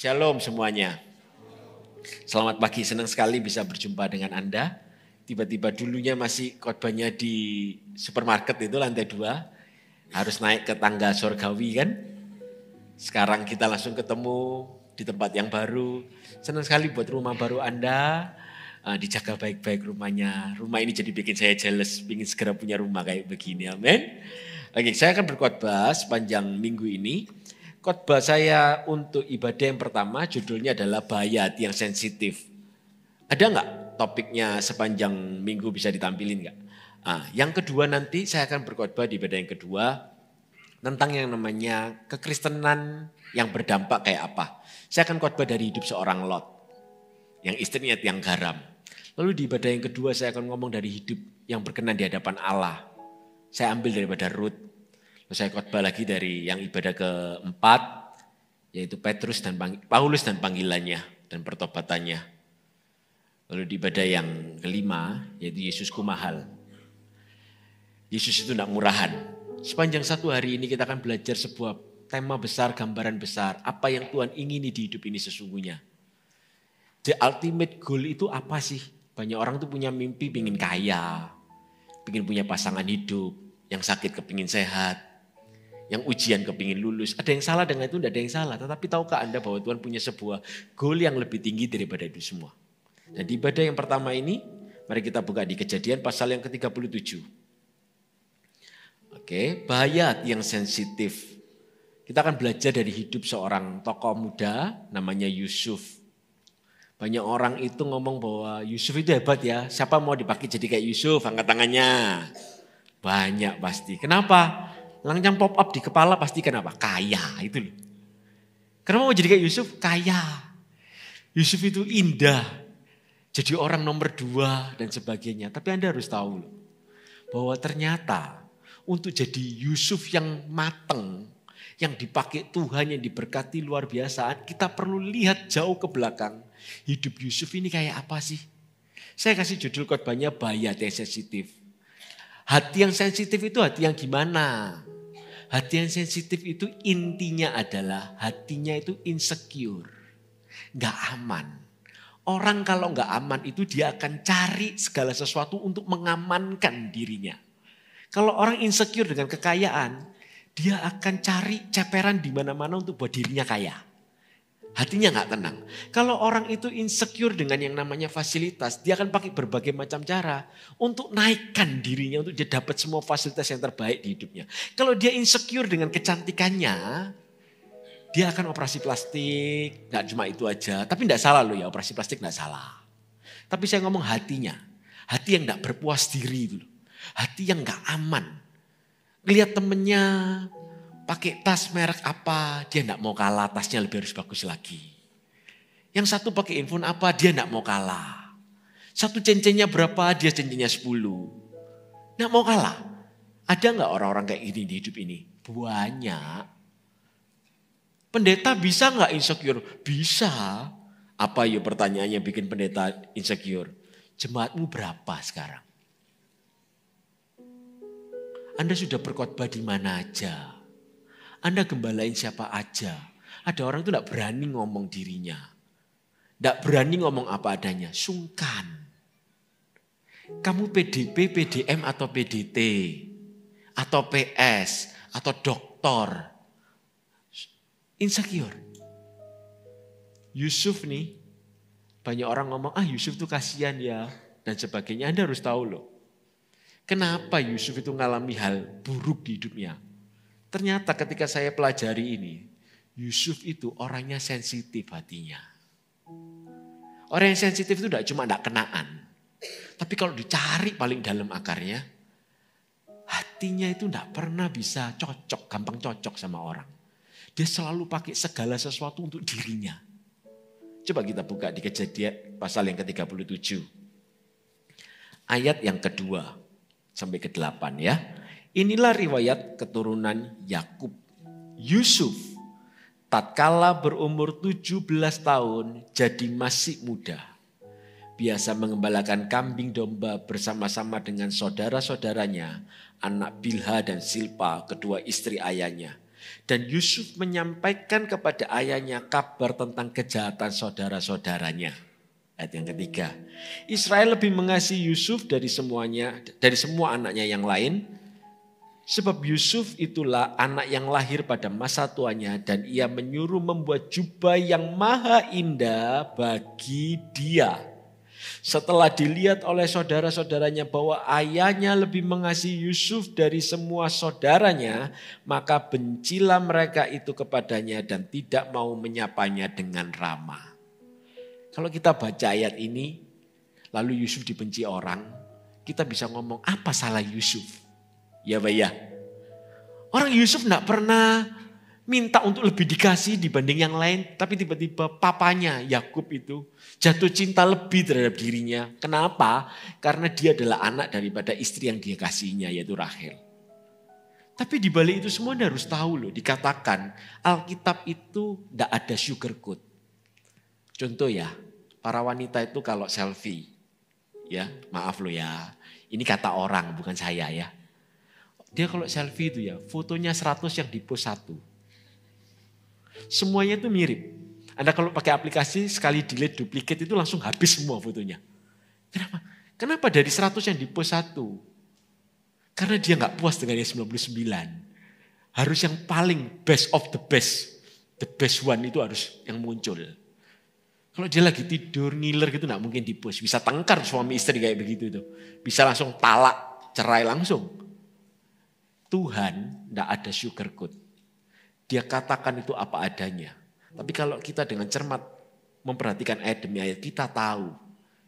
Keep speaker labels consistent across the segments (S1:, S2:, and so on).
S1: Shalom semuanya. Selamat pagi, senang sekali bisa berjumpa dengan Anda. Tiba-tiba dulunya masih khotbahnya di supermarket itu lantai 2. Harus naik ke tangga surgawi kan. Sekarang kita langsung ketemu di tempat yang baru. Senang sekali buat rumah baru Anda. Dijaga baik-baik rumahnya. Rumah ini jadi bikin saya jealous, ingin segera punya rumah kayak begini. Amin. Oke, saya akan berkhotbah sepanjang minggu ini. Khotbah saya untuk ibadah yang pertama judulnya adalah bayat yang sensitif. Ada nggak topiknya sepanjang minggu bisa ditampilin nggak? Yang kedua nanti saya akan berkhotbah di ibadah yang kedua tentang yang namanya kekristenan yang berdampak kayak apa. Saya akan khotbah dari hidup seorang Lot yang istrinya tiang garam. Lalu di ibadah yang kedua saya akan ngomong dari hidup yang berkenan di hadapan Allah. Saya ambil daripada Rut. Saya khotbah lagi dari yang ibadah keempat, yaitu Paulus dan panggilannya dan pertobatannya. Lalu di ibadah yang kelima, yaitu Yesusku mahal. Yesus itu tidak murahan. Sepanjang satu hari ini kita akan belajar sebuah tema besar, gambaran besar. Apa yang Tuhan ingini di hidup ini sesungguhnya. The ultimate goal itu apa sih? Banyak orang tuh punya mimpi pingin kaya, pingin punya pasangan hidup, yang sakit kepingin sehat. Yang ujian kepingin lulus. Ada yang salah dengan itu, tidak ada yang salah. Tetapi tahukah Anda bahwa Tuhan punya sebuah goal yang lebih tinggi daripada itu semua. Dan di ibadah yang pertama ini, mari kita buka di Kejadian pasal yang ke-37. Oke, bayat yang sensitif. Kita akan belajar dari hidup seorang tokoh muda namanya Yusuf. Banyak orang itu ngomong bahwa Yusuf itu hebat ya. Siapa mau dipakai jadi kayak Yusuf? Angkat tangannya. Banyak pasti. Kenapa? Langsung pop up di kepala pasti kenapa? Kaya itu loh. Kenapa mau jadi kayak Yusuf? Kaya. Yusuf itu indah. Jadi orang nomor 2 dan sebagainya. Tapi Anda harus tahu loh. Bahwa ternyata untuk jadi Yusuf yang mateng. Yang dipakai Tuhan, yang diberkati luar biasa. Kita perlu lihat jauh ke belakang. Hidup Yusuf ini kayak apa sih? Saya kasih judul khotbahnya bayat yang sensitif. Hati yang sensitif itu hati yang gimana? Hati yang sensitif itu intinya adalah hatinya itu insecure. Gak aman. Orang kalau gak aman itu dia akan cari segala sesuatu untuk mengamankan dirinya. Kalau orang insecure dengan kekayaan, dia akan cari ceperan di mana-mana untuk buat dirinya kaya. Hatinya gak tenang. Kalau orang itu insecure dengan yang namanya fasilitas, dia akan pakai berbagai macam cara untuk naikkan dirinya, untuk dia dapat semua fasilitas yang terbaik di hidupnya. Kalau dia insecure dengan kecantikannya, dia akan operasi plastik, gak cuma itu aja. Tapi gak salah loh ya, operasi plastik gak salah. Tapi saya ngomong hatinya, hati yang gak berpuas diri itu. Hati yang gak aman. Lihat temennya, pakai tas merek apa, dia enggak mau kalah, tasnya lebih harus bagus lagi. Yang satu pakai handphone apa, dia enggak mau kalah. Satu cincinnya berapa, dia cincinnya 10. Enggak mau kalah. Ada enggak orang-orang kayak gini di hidup ini? Banyak. Pendeta bisa enggak insecure? Bisa. Apa ya pertanyaannya bikin pendeta insecure? Jemaatmu berapa sekarang? Anda sudah berkhotbah di mana aja? Anda gembalain siapa aja. Ada orang itu tidak berani ngomong dirinya. Tidak berani ngomong apa adanya. Sungkan. Kamu PDP, PDM atau PDT. Atau PS. Atau doktor. Insecure. Yusuf nih. Banyak orang ngomong, Yusuf itu kasihan ya. Dan sebagainya. Anda harus tahu loh. Kenapa Yusuf itu mengalami hal buruk di hidupnya. Ternyata ketika saya pelajari ini, Yusuf itu orangnya sensitif hatinya. Orang yang sensitif itu tidak cuma tidak kenaan. Tapi kalau dicari paling dalam akarnya, hatinya itu tidak pernah bisa cocok, gampang cocok sama orang. Dia selalu pakai segala sesuatu untuk dirinya. Coba kita buka di Kejadian pasal yang ke-37. Ayat yang kedua sampai ke-8 ya. Inilah riwayat keturunan Yakub. Yusuf tatkala berumur 17 tahun jadi masih muda. Biasa mengembalakan kambing domba bersama-sama dengan saudara-saudaranya, anak Bilha dan Silpa, kedua istri ayahnya. Dan Yusuf menyampaikan kepada ayahnya kabar tentang kejahatan saudara-saudaranya. Ayat yang ketiga, Israel lebih mengasihi Yusuf dari semua anaknya yang lain. Sebab Yusuf itulah anak yang lahir pada masa tuanya dan ia menyuruh membuat jubah yang maha indah bagi dia. Setelah dilihat oleh saudara-saudaranya bahwa ayahnya lebih mengasihi Yusuf dari semua saudaranya, maka bencilah mereka itu kepadanya dan tidak mau menyapanya dengan ramah. Kalau kita baca ayat ini, lalu Yusuf dibenci orang, kita bisa ngomong apa salah Yusuf? Ya Pak ya. Orang Yusuf tidak pernah minta untuk lebih dikasih dibanding yang lain. Tapi tiba-tiba papanya Yakub itu jatuh cinta lebih terhadap dirinya. Kenapa? Karena dia adalah anak daripada istri yang dia kasihinya yaitu Rahel. Tapi di balik itu semua Anda harus tahu loh. Dikatakan Alkitab itu tidak ada sugarcoat. Contoh ya, para wanita itu kalau selfie. Ya maaf loh ya, ini kata orang bukan saya ya. Dia kalau selfie itu ya, fotonya 100 yang di-post 1. Semuanya itu mirip. Anda kalau pakai aplikasi sekali delete duplicate itu langsung habis semua fotonya. Kenapa? Kenapa dari 100 yang di-post 1? Karena dia nggak puas dengan yang 99. Harus yang paling best of the best. The best one itu harus yang muncul. Kalau dia lagi tidur, ngiler gitu nggak mungkin di-post. Bisa tengkar suami istri kayak begitu tuh. Bisa langsung talak, cerai langsung. Tuhan tidak ada sugarcoat. Dia katakan itu apa adanya. Tapi kalau kita dengan cermat memperhatikan ayat demi ayat, kita tahu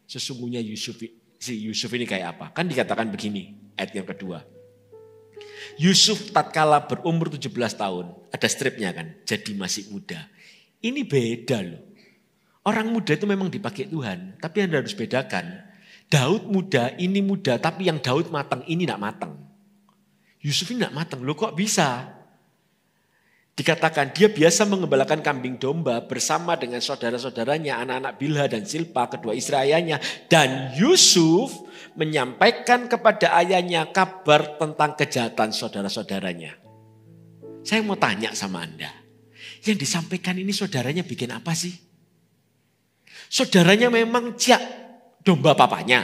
S1: sesungguhnya si Yusuf ini kayak apa. Kan dikatakan begini, ayat yang kedua. Yusuf tatkala berumur 17 tahun, ada stripnya kan, jadi masih muda. Ini beda loh. Orang muda itu memang dipakai Tuhan, tapi Anda harus bedakan. Daud muda, ini muda, tapi yang Daud matang, ini tidak matang. Yusuf ini tidak matang, loh kok bisa? Dikatakan dia biasa mengembalakan kambing domba bersama dengan saudara-saudaranya, anak-anak Bilha dan Silpa, kedua istri ayahnya. Dan Yusuf menyampaikan kepada ayahnya kabar tentang kejahatan saudara-saudaranya. Saya mau tanya sama Anda, yang disampaikan ini saudaranya bikin apa sih? Saudaranya memang ciak domba papanya.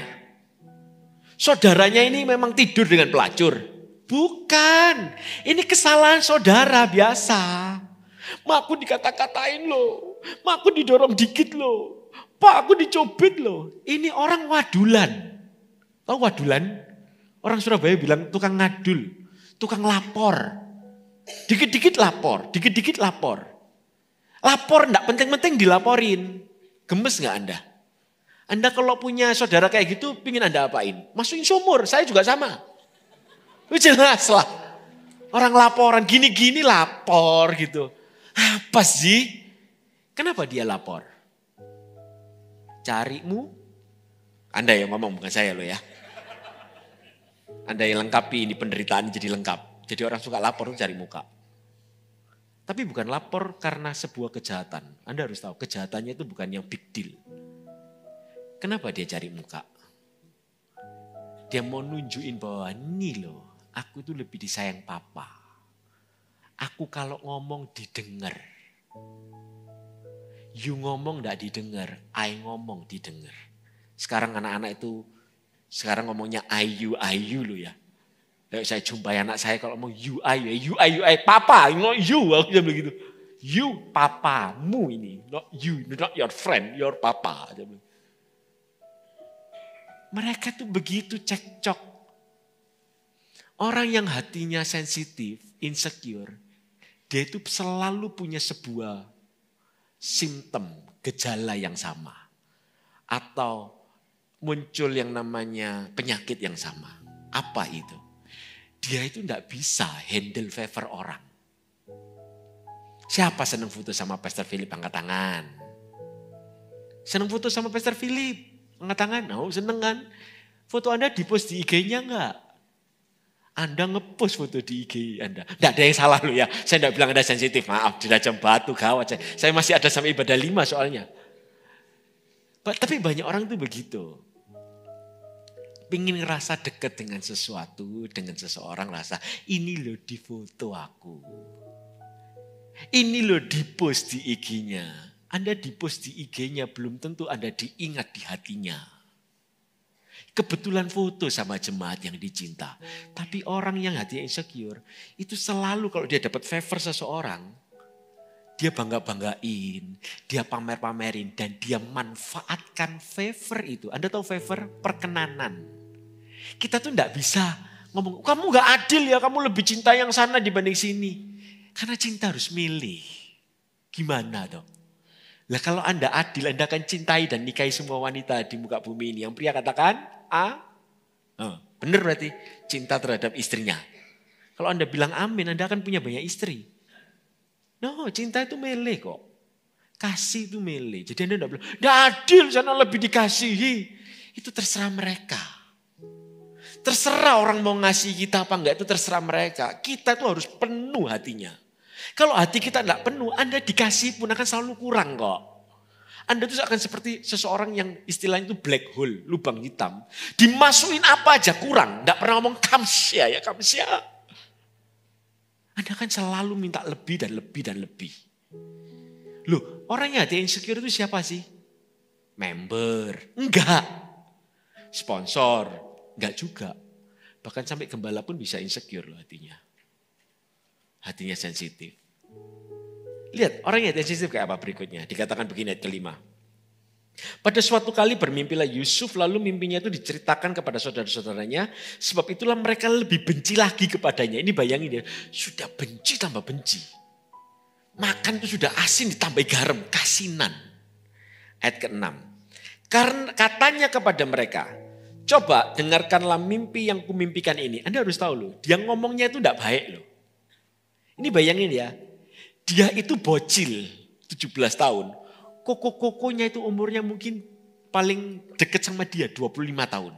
S1: Saudaranya ini memang tidur dengan pelacur. Bukan, ini kesalahan saudara biasa. Mak aku dikata-katain loh, mak aku didorong dikit loh, pak aku dicubit loh. Ini orang wadulan. Tahu wadulan? Orang Surabaya bilang tukang ngadul, tukang lapor. Dikit-dikit lapor, dikit-dikit lapor. Lapor enggak penting-penting dilaporin. Gemes enggak Anda? Anda kalau punya saudara kayak gitu, pingin Anda apain? Masukin sumur, saya juga sama. Jelas lah. Orang laporan gini-gini lapor gitu. Apa sih? Kenapa dia lapor? Carimu. Anda yang ngomong bukan saya loh ya. Anda yang lengkapi ini penderitaan jadi lengkap. Jadi orang suka lapor itu cari muka. Tapi bukan lapor karena sebuah kejahatan. Anda harus tahu kejahatannya itu bukan yang big deal. Kenapa dia cari muka? Dia mau nunjukin bahwa ini loh. Aku itu lebih disayang papa. Aku kalau ngomong didengar. You ngomong gak didengar, I ngomong didengar. Sekarang anak-anak itu, sekarang ngomongnya I you loh ya. Lalu saya jumpai anak saya kalau ngomong you, I, papa, not you. Aku bilang begitu. You, papamu ini, not you, not your friend, your papa. Mereka tuh begitu cekcok. Orang yang hatinya sensitif, insecure, dia itu selalu punya sebuah simptom, gejala yang sama. Atau muncul yang namanya penyakit yang sama. Apa itu? Dia itu tidak bisa handle favor orang. Siapa senang foto sama Pastor Philip? Angkat tangan. Senang foto sama Pastor Philip? Angkat tangan. Oh, seneng kan? Foto Anda di-post di IG-nya enggak? Anda nge-post foto di IG Anda. Tidak ada yang salah loh ya. Saya tidak bilang Anda sensitif. Maaf, di Rajam Batu gawat. Saya masih ada sampai ibadah 5 soalnya. Tapi banyak orang tuh begitu. Pingin ngerasa dekat dengan sesuatu, dengan seseorang rasa ini loh di foto aku. Ini loh di-post di IG-nya. Anda di-post di IG-nya belum tentu Anda diingat di hatinya. Kebetulan foto sama jemaat yang dicinta. Tapi orang yang hatinya insecure, itu selalu kalau dia dapat favor seseorang, dia bangga-banggain, dia pamer-pamerin, dan dia manfaatkan favor itu. Anda tahu favor? Perkenanan. Kita tuh enggak bisa ngomong, kamu gak adil ya, kamu lebih cinta yang sana dibanding sini. Karena cinta harus milih. Gimana dong? Lah kalau Anda adil, Anda akan cintai dan nikahi semua wanita di muka bumi ini. Yang pria katakan, benar berarti cinta terhadap istrinya. Kalau Anda bilang amin, Anda akan punya banyak istri. No, cinta itu milih kok. Kasih itu milih. Jadi Anda tidak bilang, tidak adil, sana lebih dikasihi. Itu terserah mereka. Terserah orang mau ngasih kita apa enggak, itu terserah mereka. Kita itu harus penuh hatinya. Kalau hati kita tidak penuh, Anda dikasih pun akan selalu kurang kok. Anda itu akan seperti seseorang yang istilahnya itu black hole, lubang hitam. Dimasukin apa aja kurang. Tidak pernah ngomong kamsya ya kamsya. Anda akan selalu minta lebih dan lebih dan lebih. Loh, orang yang hati insecure itu siapa sih? Member. Enggak. Sponsor. Enggak juga. Bahkan sampai gembala pun bisa insecure loh hatinya. Hatinya sensitif. Lihat, orang yang sensitif kayak apa berikutnya. Dikatakan begini ayat kelima. Pada suatu kali bermimpilah Yusuf, lalu mimpinya itu diceritakan kepada saudara-saudaranya. Sebab itulah mereka lebih benci lagi kepadanya. Ini bayangin ya, sudah benci tambah benci. Makan itu sudah asin ditambah garam, kasinan. Ayat ke-6. Karena katanya kepada mereka, coba dengarkanlah mimpi yang kumimpikan ini. Anda harus tahu loh, dia ngomongnya itu tidak baik loh. Ini bayangin ya, dia itu bocil 17 tahun. Koko-kokonya itu umurnya mungkin paling dekat sama dia 25 tahun.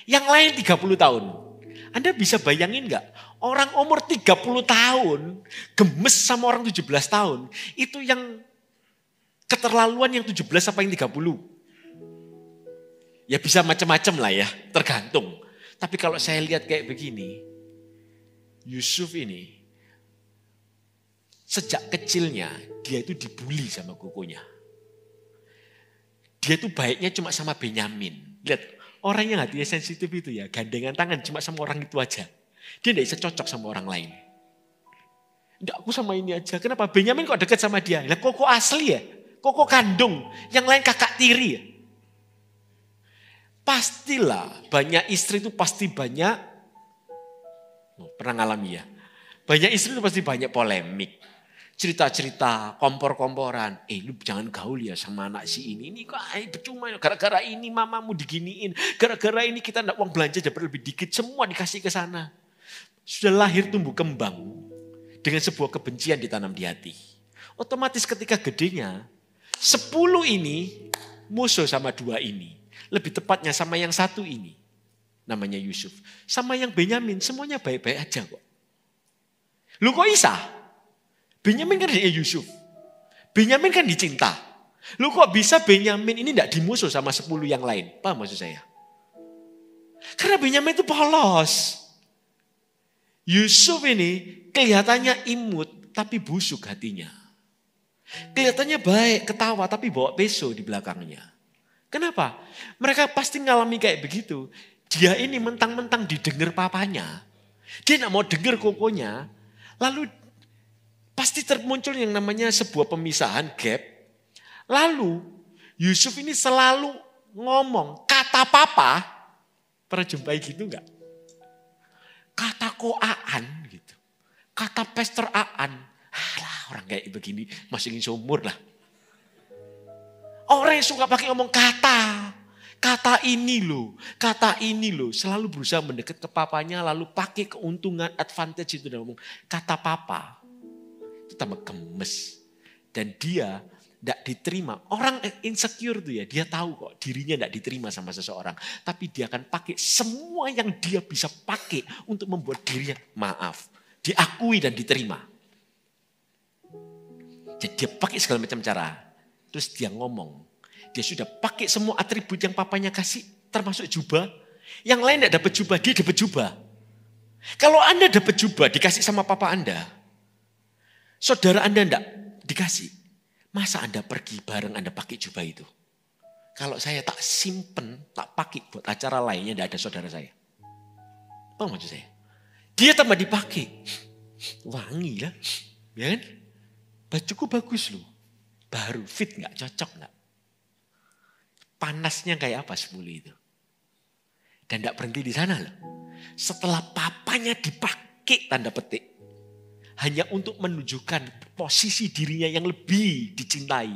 S1: Yang lain 30 tahun. Anda bisa bayangin gak? Orang umur 30 tahun gemes sama orang 17 tahun. Itu yang keterlaluan yang 17 apa yang 30. Ya bisa macam-macam lah ya, tergantung. Tapi kalau saya lihat kayak begini, Yusuf ini sejak kecilnya dia itu dibully sama kokonya. Dia itu baiknya cuma sama Benyamin. Lihat, orang yang hatinya sensitif itu ya, gandengan tangan cuma sama orang itu aja. Dia tidak bisa cocok sama orang lain. Enggak, aku sama ini aja. Kenapa? Benyamin kok dekat sama dia? Lah koko asli ya? Koko kandung. Yang lain kakak tiri ya? Pastilah, banyak istri itu pasti banyak, pernah ngalami ya? Banyak istri itu pasti banyak polemik. Cerita-cerita, kompor-komporan. Lu jangan gaul ya sama anak si ini. Ini kok percuma ya. Gara-gara ini mamamu diginiin. Gara-gara ini kita enggak uang belanja dapat lebih dikit. Semua dikasih ke sana. Sudah lahir tumbuh kembang. Dengan sebuah kebencian ditanam di hati. Otomatis ketika gedenya. 10 ini musuh sama 2 ini. Lebih tepatnya sama yang 1 ini. Namanya Yusuf. Sama yang Benyamin. Semuanya baik-baik aja kok. Lu kok Isa? Benyamin kan dia Yusuf. Benyamin kan dicinta. Lu kok bisa Benyamin ini tidak dimusuh sama 10 yang lain? Paham maksud saya? Karena Benyamin itu polos. Yusuf ini kelihatannya imut tapi busuk hatinya. Kelihatannya baik, ketawa tapi bawa peso di belakangnya. Kenapa? Mereka pasti ngalami kayak begitu. Dia ini mentang-mentang didengar papanya. Dia tidak mau dengar kokonya. Lalu pasti termuncul yang namanya sebuah pemisahan gap. Lalu Yusuf ini selalu ngomong kata papa. Pernah jumpai gitu enggak? Kata koaan gitu. Kata Pastor Aan. Alah, orang kayak begini masukin seumur lah. Orang yang suka pakai ngomong kata. Kata ini loh. Kata ini loh. Selalu berusaha mendekat ke papanya. Lalu pakai keuntungan advantage itu. Dan ngomong kata papa. Itu tambah gemes. Dan dia tidak diterima. Orang insecure tuh ya, dia tahu kok dirinya tidak diterima sama seseorang. Tapi dia akan pakai semua yang dia bisa pakai untuk membuat dirinya diakui dan diterima. Jadi dia pakai segala macam cara. Terus dia ngomong, dia sudah pakai semua atribut yang papanya kasih, termasuk jubah. Yang lain tidak dapat jubah, dia dapat jubah. Kalau Anda dapat jubah dikasih sama papa Anda, Saudara Anda enggak dikasih. Masa Anda pergi bareng Anda pakai jubah itu? Kalau saya tak simpen, tak pakai buat acara lainnya, enggak ada saudara saya. Apa maksud saya? Dia tambah dipakai. Wangi lah. Ya kan? Bajuku bagus loh. Baru fit enggak, cocok enggak? Panasnya kayak apa 10 itu? Dan enggak berhenti di sana loh. Setelah papanya dipakai tanda petik. Hanya untuk menunjukkan posisi dirinya yang lebih dicintai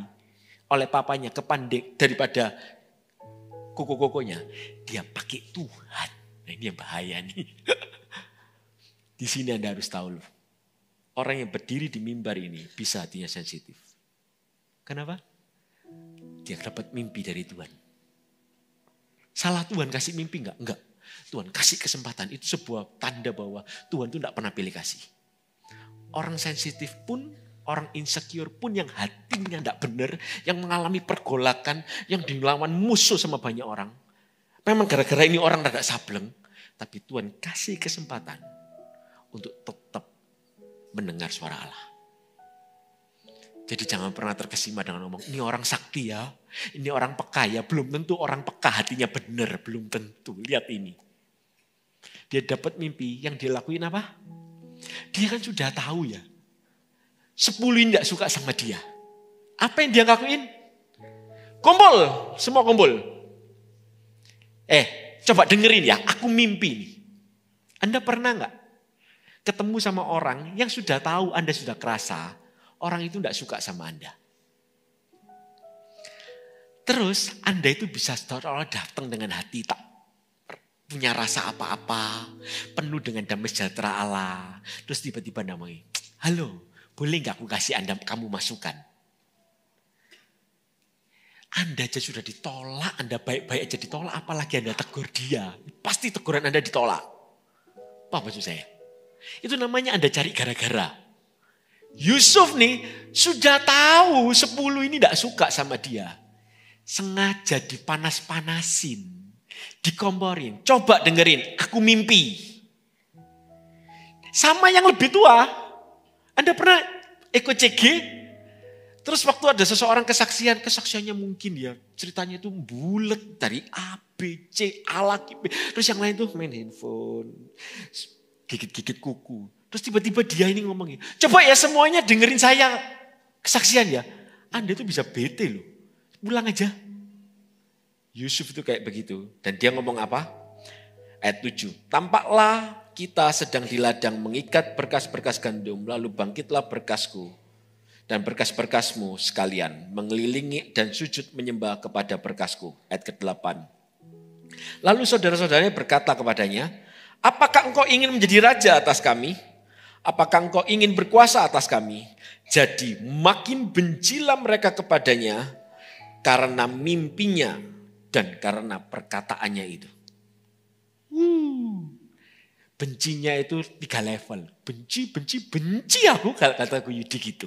S1: oleh papanya daripada koko-kokonya. Dia pakai Tuhan. Nah ini yang bahaya nih. Di sini Anda harus tahu loh. Orang yang berdiri di mimbar ini bisa hatinya sensitif. Kenapa? Dia dapat mimpi dari Tuhan. Salah Tuhan kasih mimpi enggak? Enggak. Tuhan kasih kesempatan. Itu sebuah tanda bahwa Tuhan itu enggak pernah pilih kasih. Orang sensitif pun, orang insecure pun yang hatinya tidak benar, yang mengalami pergolakan, yang dilawan musuh sama banyak orang. Memang gara-gara ini orang rada sableng, tapi Tuhan kasih kesempatan untuk tetap mendengar suara Allah. Jadi jangan pernah terkesima dengan ngomong, ini orang sakti ya, ini orang peka ya. Belum tentu orang peka hatinya benar, belum tentu. Lihat ini. Dia dapat mimpi, yang dia lakuin apa? Dia kan sudah tahu ya. 10 ini tidak suka sama dia. Apa yang dia lakuin? Kumpul, semua kumpul. Coba dengerin ya, aku mimpi nih. Anda pernah nggak ketemu sama orang yang sudah tahu Anda sudah kerasa, orang itu tidak suka sama Anda. Terus Anda itu bisa datang dengan hati tak punya rasa apa-apa, penuh dengan damai sejahtera Allah. Terus tiba-tiba namanya, halo, boleh gak aku kasih kamu masukan? Anda aja sudah ditolak, Anda baik-baik aja ditolak, apalagi Anda tegur dia. Pasti teguran Anda ditolak. Apa maksud saya? Itu namanya Anda cari gara-gara. Yusuf nih sudah tahu 10 ini gak suka sama dia. Sengaja dipanas-panasin. Dikomporin, coba dengerin, aku mimpi. Sama yang lebih tua, Anda pernah ikut CG? Terus waktu ada seseorang kesaksiannya mungkin ya, ceritanya itu bulat dari A, B, C, A lagi B. Terus yang lain tuh main handphone, gigit-gigit kuku. Terus tiba-tiba dia ini ngomongin, coba ya semuanya dengerin saya kesaksian ya. Anda tuh bisa bete loh, pulang aja. Yusuf itu kayak begitu. Dan dia ngomong apa? Ayat 7. Tampaklah kita sedang di ladang mengikat berkas-berkas gandum. Lalu bangkitlah berkasku dan berkas-berkasmu sekalian. Mengelilingi dan sujud menyembah kepada berkasku. Ayat ke-8. Lalu saudara-saudaranya berkata kepadanya, apakah engkau ingin menjadi raja atas kami? Apakah engkau ingin berkuasa atas kami? Jadi makin bencilah mereka kepadanya karena mimpinya dan karena perkataannya itu. Bencinya itu 3 level. Benci aku, kataku Yudi gitu.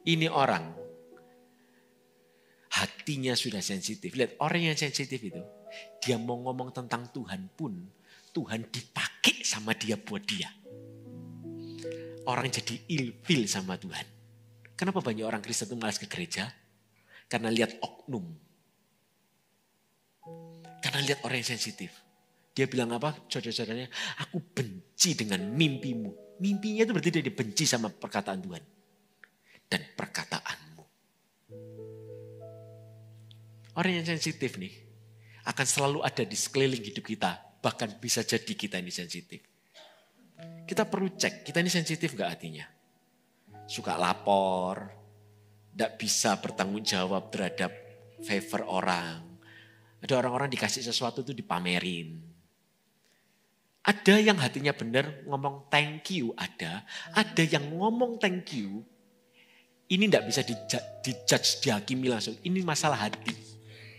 S1: Ini orang hatinya sudah sensitif. Lihat orang yang sensitif itu, dia mau ngomong tentang Tuhan pun, Tuhan dipakai sama dia buat dia. Orang jadi ilfil sama Tuhan. Kenapa banyak orang Kristen itu malas ke gereja? Karena lihat oknum. Karena lihat orang yang sensitif. Dia bilang apa? Saudara-saudaranya, aku benci dengan mimpimu. Mimpinya itu berarti dia benci sama perkataan Tuhan. Dan perkataanmu. Orang yang sensitif nih, akan selalu ada di sekeliling hidup kita. Bahkan bisa jadi kita ini sensitif. Kita perlu cek, kita ini sensitif gak hatinya? Suka lapor, gak bisa bertanggung jawab terhadap favor orang. Ada orang-orang dikasih sesuatu itu dipamerin. Ada yang hatinya benar ngomong thank you ada. Ada yang ngomong thank you. Ini tidak bisa dijudge, dihakimi langsung. Ini masalah hati.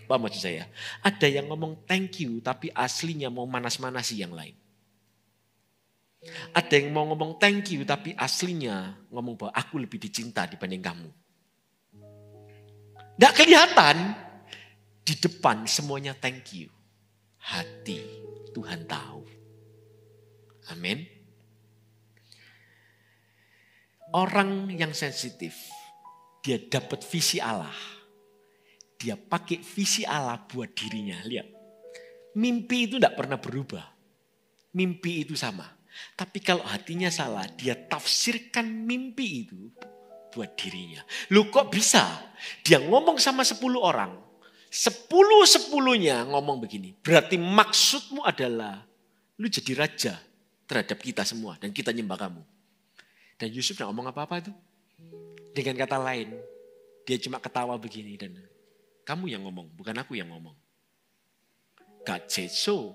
S1: Apa maksud saya? Ada yang ngomong thank you tapi aslinya mau manas-manasi yang lain. Ada yang mau ngomong thank you tapi aslinya ngomong bahwa aku lebih dicinta dibanding kamu. Tidak kelihatan. Di depan semuanya thank you. Hati Tuhan tahu. Amin. Orang yang sensitif, dia dapat visi Allah. Dia pakai visi Allah buat dirinya. Lihat, mimpi itu tidak pernah berubah. Mimpi itu sama. Tapi kalau hatinya salah, dia tafsirkan mimpi itu buat dirinya. Lu kok bisa? Dia ngomong sama 10 orang. 10-10-nya ngomong begini. Berarti maksudmu adalah lu jadi raja terhadap kita semua. Dan kita nyembah kamu. Dan Yusuf tidak ngomong apa-apa itu. Dengan kata lain, dia cuma ketawa begini. Dan kamu yang ngomong, bukan aku yang ngomong. God said so.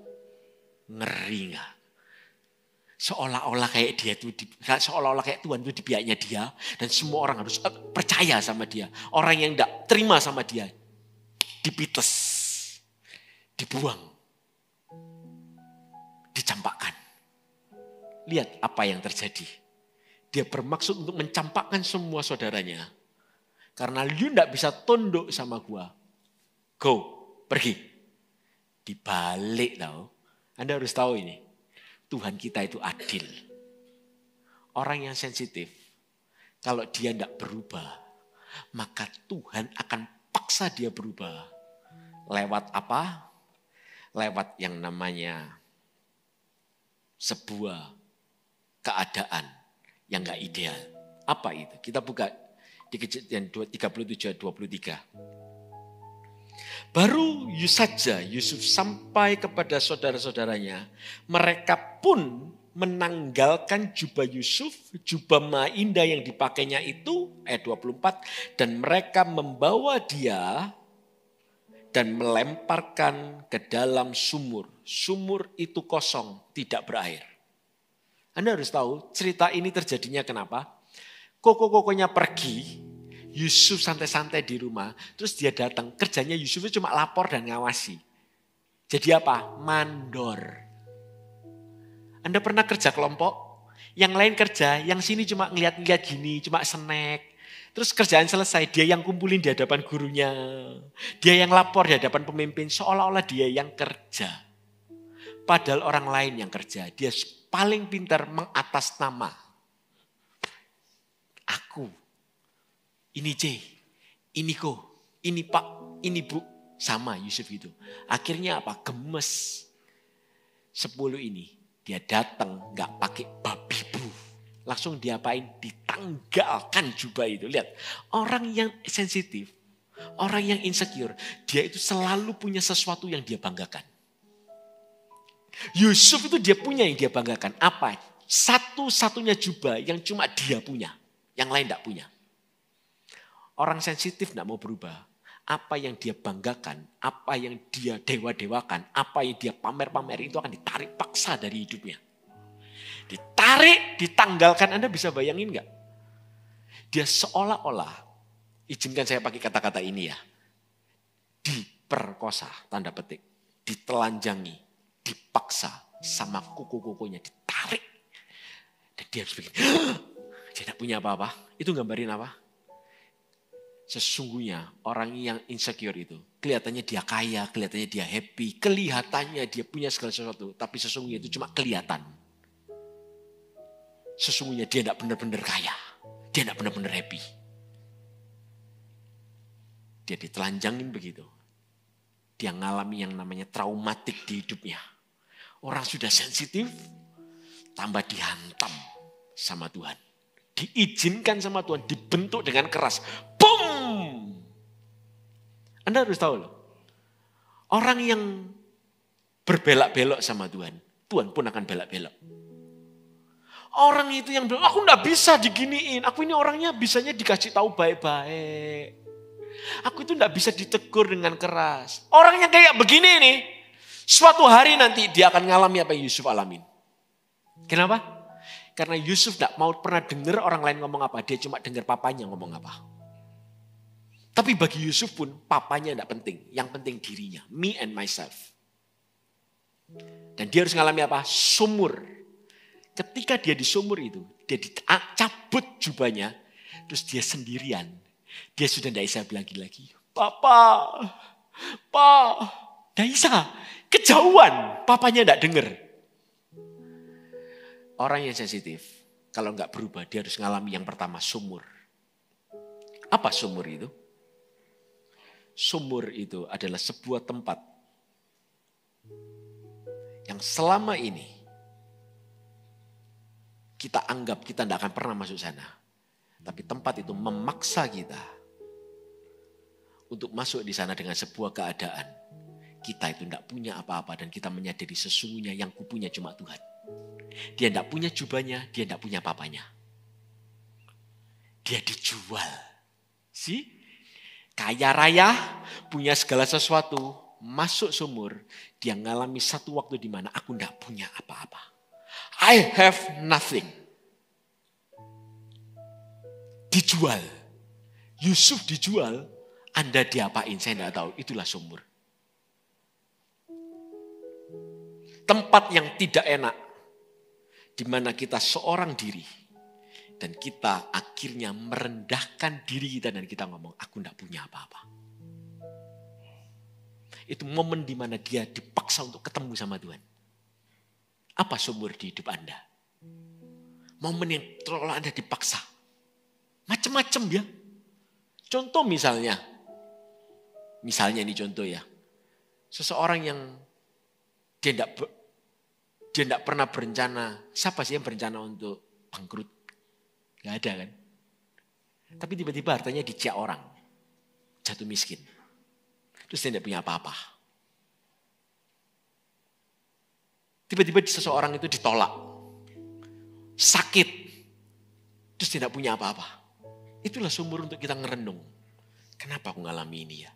S1: Ngeri gak? Seolah-olah kayak dia itu, seolah-olah kayak Tuhan itu di pihaknya dia. Dan semua orang harus percaya sama dia. Orang yang tidak terima sama dia, dipites, dibuang, dicampakkan. Lihat apa yang terjadi. Dia bermaksud untuk mencampakkan semua saudaranya. Karena you tidak bisa tunduk sama gua. Go, pergi. Dibalik tahu. Anda harus tahu ini. Tuhan kita itu adil. Orang yang sensitif. Kalau dia tidak berubah. Maka Tuhan akan paksa dia berubah. Lewat apa? Lewat yang namanya sebuah keadaan yang gak ideal. Apa itu? Kita buka di Kejadian 37-23. Baru saja Yusuf sampai kepada saudara-saudaranya. Mereka pun menanggalkan jubah Yusuf, jubah indah yang dipakainya itu, ayat 24. Dan mereka membawa dia dan melemparkan ke dalam sumur. Sumur itu kosong, tidak berair. Anda harus tahu cerita ini terjadinya kenapa? Koko-kokonya pergi, Yusuf santai-santai di rumah, terus dia datang. Kerjanya Yusuf itu cuma lapor dan ngawasi. Jadi apa? Mandor. Anda pernah kerja kelompok? Yang lain kerja, yang sini cuma ngeliat-ngeliat gini, cuma snack. Terus kerjaan selesai, dia yang kumpulin di hadapan gurunya. Dia yang lapor di hadapan pemimpin, seolah-olah dia yang kerja. Padahal orang lain yang kerja, dia paling pintar mengatas nama. Aku, ini C, ini Ko, ini Pak, ini Bu. Sama Yusuf itu. Akhirnya apa? Gemes. 10 ini, dia datang gak pakai babi bu. Langsung diapain? Ditanggalkan jubah itu. Lihat, orang yang sensitif, orang yang insecure, dia itu selalu punya sesuatu yang dia banggakan. Yusuf itu dia punya yang dia banggakan. Apa? Satu-satunya jubah yang cuma dia punya. Yang lain tidak punya. Orang sensitif tidak mau berubah. Apa yang dia banggakan, apa yang dia dewa-dewakan, apa yang dia pamer-pamer itu akan ditarik paksa dari hidupnya. Ditarik, ditanggalkan. Anda bisa bayangin gak? Dia seolah-olah, izinkan saya pakai kata-kata ini ya. Diperkosa, tanda petik. Ditelanjangi. Dipaksa sama kuku-kukunya, ditarik. Dan dia harus bikin, dia tidak punya apa-apa. Itu gambarin apa? Sesungguhnya orang yang insecure itu, kelihatannya dia kaya, kelihatannya dia happy, kelihatannya dia punya segala sesuatu. Tapi sesungguhnya itu cuma kelihatan. Sesungguhnya dia tidak benar-benar kaya. Dia tidak benar-benar happy. Dia ditelanjangin begitu. Dia ngalami yang namanya traumatik di hidupnya. Orang sudah sensitif, tambah dihantam sama Tuhan. Diizinkan sama Tuhan, dibentuk dengan keras. Boom! Anda harus tahu loh. Orang yang berbelak-belok sama Tuhan, Tuhan pun akan belak-belok. Orang itu yang bilang, aku gak bisa diginiin. Aku ini orangnya bisanya dikasih tahu baik-baik. Aku itu gak bisa ditegur dengan keras. Orang yang kayak begini nih, suatu hari nanti dia akan ngalami apa yang Yusuf alamin. Kenapa? Karena Yusuf tidak mau pernah dengar orang lain ngomong apa. Dia cuma dengar papanya ngomong apa. Tapi bagi Yusuf pun papanya tidak penting. Yang penting dirinya. Me and myself. Dan dia harus ngalami apa? Sumur. Ketika dia di sumur itu. Dia dicabut jubahnya. Terus dia sendirian. Dia sudah tidak bisa lagi. Papa. Tidak bisa. Kejauhan. Papanya tidak dengar. Orang yang sensitif, kalau nggak berubah, dia harus ngalami yang pertama, sumur. Apa sumur itu? Sumur itu adalah sebuah tempat yang selama ini kita anggap kita tidak akan pernah masuk sana. Tapi tempat itu memaksa kita untuk masuk di sana dengan sebuah keadaan. Kita itu tidak punya apa-apa dan kita menyadari sesungguhnya yang kupunya cuma Tuhan. Dia tidak punya jubahnya, dia tidak punya apa-apanya. Dia dijual. Kaya raya, punya segala sesuatu, masuk sumur, dia ngalami satu waktu di mana aku tidak punya apa-apa. I have nothing. Dijual. Yusuf dijual, Anda diapain, saya tidak tahu. Itulah sumur. Tempat yang tidak enak, di mana kita seorang diri, dan kita akhirnya merendahkan diri kita dan kita ngomong, aku tidak punya apa-apa. Itu momen di mana dia dipaksa untuk ketemu sama Tuhan. Apa sumur di hidup Anda? Momen yang terlalu Anda dipaksa. Macam-macam ya. Contoh misalnya ini contoh ya. Seseorang yang dia tidak pernah berencana. Siapa sih yang berencana untuk bangkrut? Gak ada kan. Tapi tiba-tiba hartanya dicek orang. Jatuh miskin. Terus dia tidak punya apa-apa. Tiba-tiba seseorang itu ditolak. Sakit. Terus tidak punya apa-apa. Itulah sumur untuk kita ngerenung. Kenapa aku ngalami ini ya?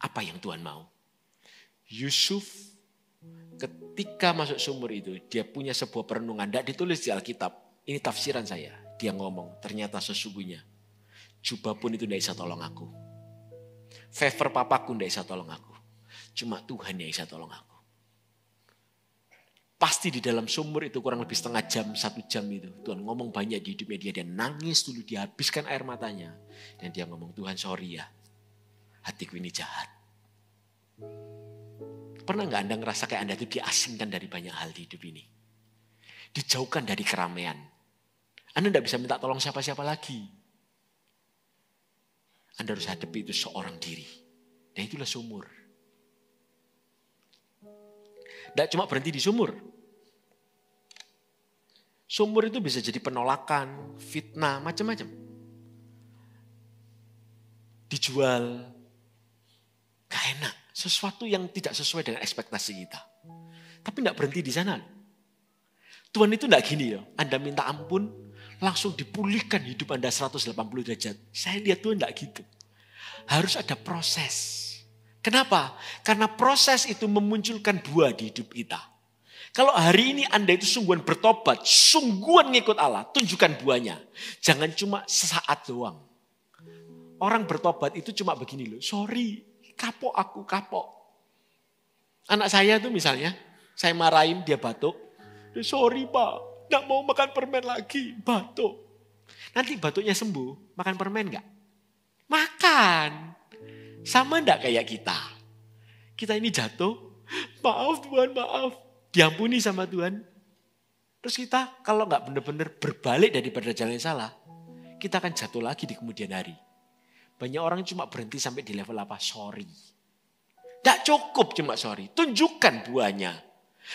S1: Apa yang Tuhan mau? Yusuf ketika masuk sumur itu, dia punya sebuah perenungan. Tidak ditulis di Alkitab. Ini tafsiran saya. Dia ngomong, ternyata sesungguhnya jubah pun itu tidak bisa tolong aku. Favor papaku tidak bisa tolong aku. Cuma Tuhan yang bisa tolong aku. Pasti di dalam sumur itu kurang lebih setengah jam, 1 jam itu. Tuhan ngomong banyak di hidupnya dia. Dia nangis dulu, dia habiskan air matanya. Dan dia ngomong, Tuhan sorry ya. Hatiku ini jahat. Pernah gak Anda ngerasa kayak Anda itu diasingkan dari banyak hal di hidup ini? Dijauhkan dari keramaian. Anda tidak bisa minta tolong siapa-siapa lagi. Anda harus hadapi itu seorang diri. Dan itulah sumur. Tidak cuma berhenti di sumur. Sumur itu bisa jadi penolakan, fitnah, macam-macam. Dijual. Gak enak. Sesuatu yang tidak sesuai dengan ekspektasi kita. Tapi tidak berhenti di sana. Tuhan itu tidak gini loh. Anda minta ampun, langsung dipulihkan hidup Anda 180 derajat. Saya lihat Tuhan tidak gitu. Harus ada proses. Kenapa? Karena proses itu memunculkan buah di hidup kita. Kalau hari ini Anda itu sungguhan bertobat, sungguhan ngikut Allah, tunjukkan buahnya. Jangan cuma sesaat doang. Orang bertobat itu cuma begini loh, sorry, kapok aku, kapok. Anak saya tuh misalnya, saya marahin dia batuk, sorry pak, gak mau makan permen lagi, batuk. Nanti batuknya sembuh, makan permen gak? Makan. Sama enggak kayak kita? Kita ini jatuh, maaf Tuhan, maaf. Diampuni sama Tuhan. Terus kita kalau enggak benar-benar berbalik daripada jalan yang salah, kita akan jatuh lagi di kemudian hari. Banyak orang cuma berhenti sampai di level apa? Sorry. Enggak cukup cuma sorry, tunjukkan buahnya.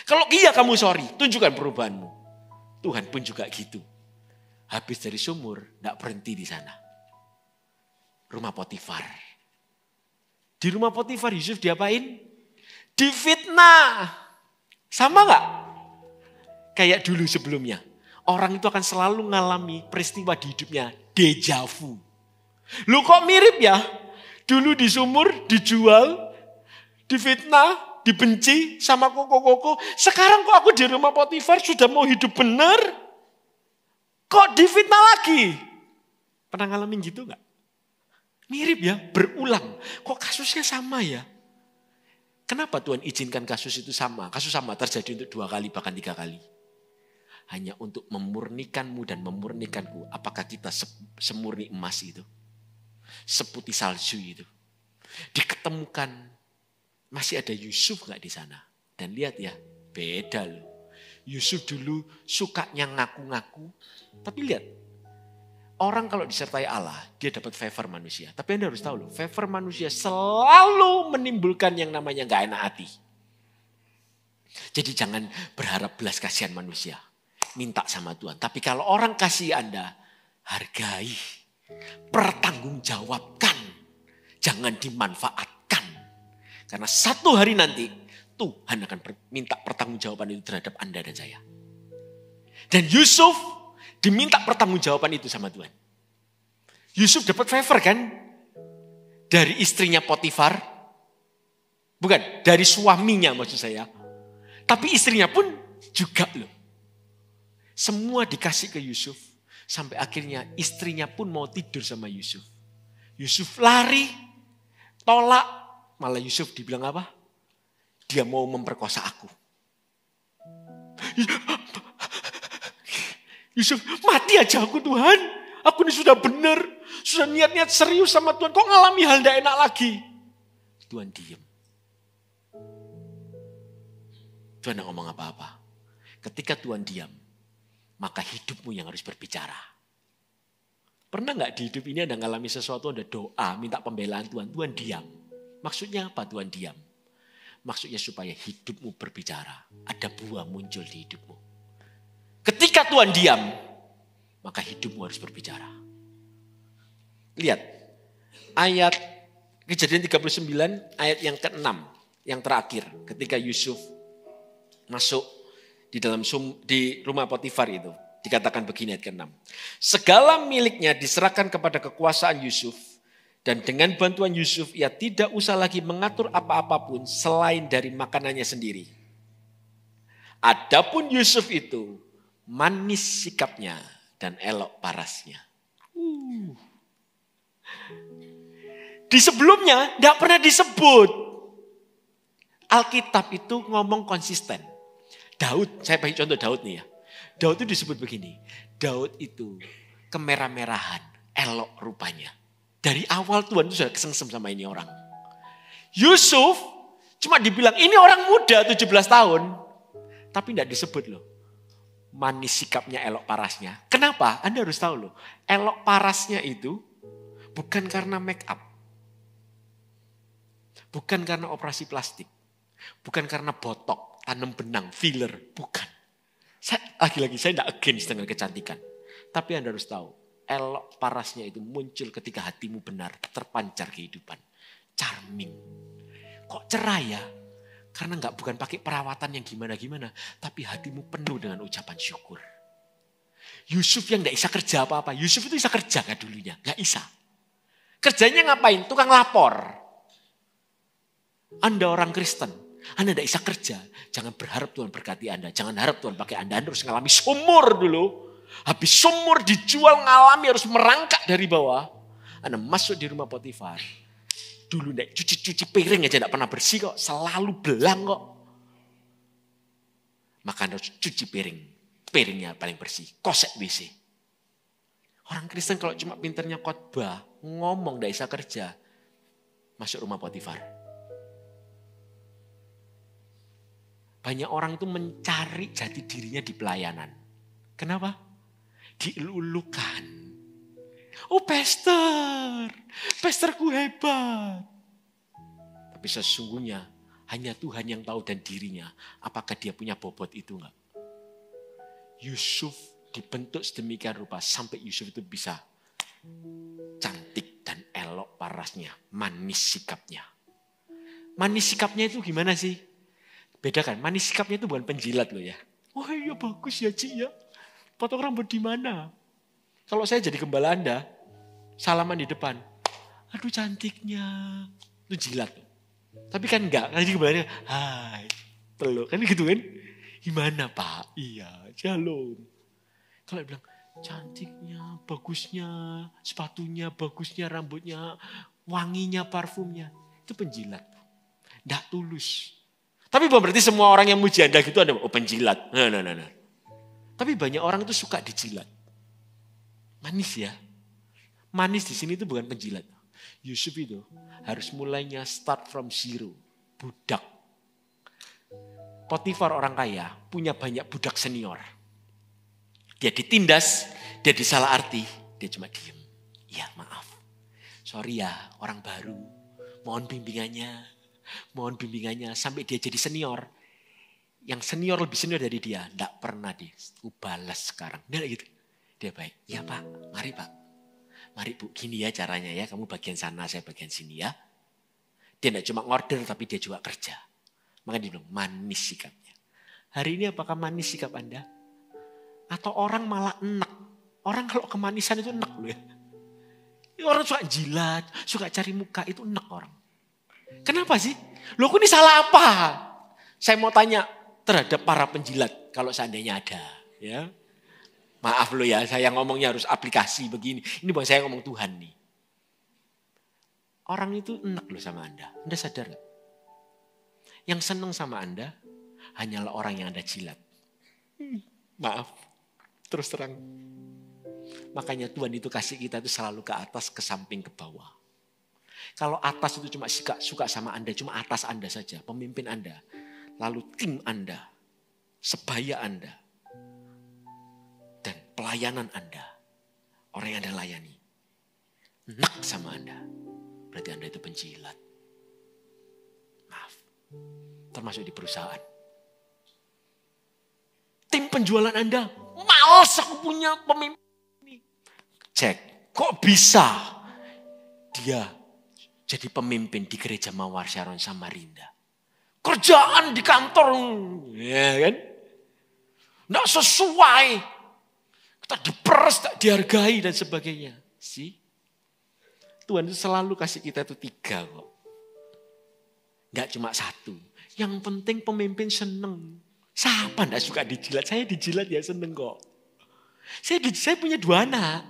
S1: Kalau iya kamu sorry, tunjukkan perubahanmu. Tuhan pun juga gitu. Habis dari sumur, enggak berhenti di sana. Rumah Potifar. Di rumah Potifar Yusuf diapain? Difitnah. Sama gak? Kayak dulu sebelumnya. Orang itu akan selalu mengalami peristiwa di hidupnya. Deja vu. Lu kok mirip ya? Dulu di sumur, dijual, difitnah, dibenci sama koko-koko. Sekarang kok aku di rumah Potifar sudah mau hidup benar? Kok difitnah lagi? Pernah ngalamin gitu gak? Mirip ya, berulang. Kok kasusnya sama ya? Kenapa Tuhan izinkan kasus itu sama? Kasus sama terjadi untuk 2 kali bahkan 3 kali. Hanya untuk memurnikanmu dan memurnikanku. Apakah kita semurni emas itu? Seputih salju itu. Diketemukan masih ada Yusuf gak di sana? Dan lihat ya, beda loh. Yusuf dulu sukanya ngaku-ngaku. Tapi lihat, orang kalau disertai Allah, dia dapat favor manusia. Tapi Anda harus tahu loh, favor manusia selalu menimbulkan yang namanya gak enak hati. Jadi jangan berharap belas kasihan manusia. Minta sama Tuhan. Tapi kalau orang kasih Anda, hargai. Pertanggungjawabkan. Jangan dimanfaatkan. Karena satu hari nanti Tuhan akan minta pertanggungjawaban itu terhadap Anda dan saya. Dan Yusuf diminta pertanggungjawaban itu sama Tuhan. Yusuf dapat favor kan? Dari istrinya Potifar. Bukan, dari suaminya maksud saya. Tapi istrinya pun juga loh. Semua dikasih ke Yusuf. Sampai akhirnya istrinya pun mau tidur sama Yusuf. Yusuf lari, tolak. Malah Yusuf dibilang apa? Dia mau memperkosa aku. Yusuf, mati aja aku Tuhan. Aku ini sudah benar. Sudah niat-niat serius sama Tuhan. Kok ngalami hal tidak enak lagi? Tuhan diem. Tuhan tidak ngomong apa-apa. Ketika Tuhan diam, maka hidupmu yang harus berbicara. Pernah nggak di hidup ini Anda ngalami sesuatu, Anda doa, minta pembelaan Tuhan, Tuhan diam. Maksudnya apa Tuhan diam? Maksudnya supaya hidupmu berbicara. Ada buah muncul di hidupmu. Ketika Tuhan diam, maka hidupmu harus berbicara. Lihat, ayat Kejadian 39, ayat yang ke-6, yang terakhir. Ketika Yusuf masuk di rumah Potifar itu. Dikatakan begini ayat ke-6. Segala miliknya diserahkan kepada kekuasaan Yusuf. Dan dengan bantuan Yusuf ia tidak usah lagi mengatur apa-apapun selain dari makanannya sendiri. Adapun Yusuf itu manis sikapnya dan elok parasnya. Di sebelumnya tidak pernah disebut. Alkitab itu ngomong konsisten. Daud, saya bagi contoh Daud nih ya. Daud itu disebut begini. Daud itu kemerah-merahan, elok rupanya. Dari awal Tuhan itu sudah kesengsem sama ini orang. Yusuf cuma dibilang ini orang muda 17 tahun. Tapi tidak disebut loh. Manis sikapnya, elok parasnya. Kenapa? Anda harus tahu loh. Elok parasnya itu bukan karena make up. Bukan karena operasi plastik. Bukan karena botok, tanam benang, filler. Bukan. Lagi-lagi saya tidak against dengan kecantikan. Tapi Anda harus tahu. Elok parasnya itu muncul ketika hatimu benar. Terpancar kehidupan. Charming. Kok cerah ya? Karena bukan pakai perawatan yang gimana-gimana. Tapi hatimu penuh dengan ucapan syukur. Yusuf yang tidak bisa kerja apa-apa. Yusuf itu bisa kerja nggak dulunya? Nggak bisa. Kerjanya ngapain? Tukang lapor. Anda orang Kristen. Anda tidak bisa kerja. Jangan berharap Tuhan berkati Anda. Jangan harap Tuhan pakai Anda. Anda harus mengalami sumur dulu. Habis sumur dijual ngalami harus merangkak dari bawah. Anda masuk di rumah Potifar. Dulu tidak cuci-cuci piring aja tidak pernah bersih kok. Selalu belang kok. Maka Anda harus cuci piring. Piringnya paling bersih. Kosek WC. Orang Kristen kalau cuma pinternya khotbah. Ngomong tidak bisa kerja. Masuk rumah Potifar. Banyak orang itu mencari jati dirinya di pelayanan. Kenapa? Dielulukan. Oh pastor, pastorku hebat. Tapi sesungguhnya hanya Tuhan yang tahu dan dirinya. Apakah dia punya bobot itu enggak? Yusuf dibentuk sedemikian rupa sampai Yusuf itu bisa cantik dan elok parasnya. Manis sikapnya. Manis sikapnya itu gimana sih? Beda kan, manis sikapnya itu bukan penjilat loh ya. Oh iya bagus ya Ci ya. Potong rambut di mana? Kalau saya jadi gembala Anda, salaman di depan. Aduh cantiknya. Itu jilat. Tapi kan enggak, kan jadi gembalanya, hai, peluk. Kan gitu kan. Gimana Pak? Iya, shalom. Kalau bilang, cantiknya, bagusnya, sepatunya, bagusnya, rambutnya, wanginya, parfumnya. Itu penjilat. Enggak tulus. Tapi bukan berarti semua orang yang muji Anda gitu Anda, oh penjilat. Nah. Tapi banyak orang itu suka dijilat. Manis ya. Manis di sini itu bukan penjilat. Yusuf itu harus mulainya start from zero. Budak. Potifar orang kaya punya banyak budak senior. Dia ditindas, dia disalah arti, dia cuma diem. Ya maaf, sorry ya orang baru, mohon bimbingannya sampai dia jadi senior. Yang senior lebih senior dari dia, enggak pernah balas sekarang. Enggak gitu. Dia baik, ya Pak, mari Pak. Mari Bu, gini ya caranya ya, kamu bagian sana, saya bagian sini ya. Dia enggak cuma ngorder tapi dia juga kerja. Makanya dia bilang manis sikapnya. Hari ini apakah manis sikap Anda? Atau orang malah enak? Orang kalau kemanisan itu enak loh ya. Orang suka jilat, suka cari muka, itu enak orang. Kenapa sih? Loh aku ini salah apa? Saya mau tanya terhadap para penjilat kalau seandainya ada. Ya. Maaf loh ya, saya ngomongnya harus aplikasi begini. Ini bukan saya ngomong Tuhan nih. Orang itu enak loh sama Anda. Anda sadar gak? Yang senang sama Anda hanyalah orang yang Anda jilat. Maaf, terus terang. Makanya Tuhan itu kasih kita itu selalu ke atas, ke samping, ke bawah. Kalau atas itu cuma suka sama Anda, cuma atas Anda saja, pemimpin Anda. Lalu tim Anda, sebaya Anda, dan pelayanan Anda, orang yang Anda layani, enak sama Anda. Berarti Anda itu penjilat. Maaf, termasuk di perusahaan. Tim penjualan Anda, males aku punya pemimpin. Cek, kok bisa dia jadi pemimpin di gereja Mawar Sharon Samarinda? Kerjaan di kantor, ya kan? Nggak sesuai. Kita diperes, tak dihargai dan sebagainya. Sih, Tuhan itu selalu kasih kita itu 3 kok. Nggak cuma 1. Yang penting pemimpin seneng. Siapa nggak suka dijilat? Saya dijilat ya seneng kok. Saya punya 2 anak.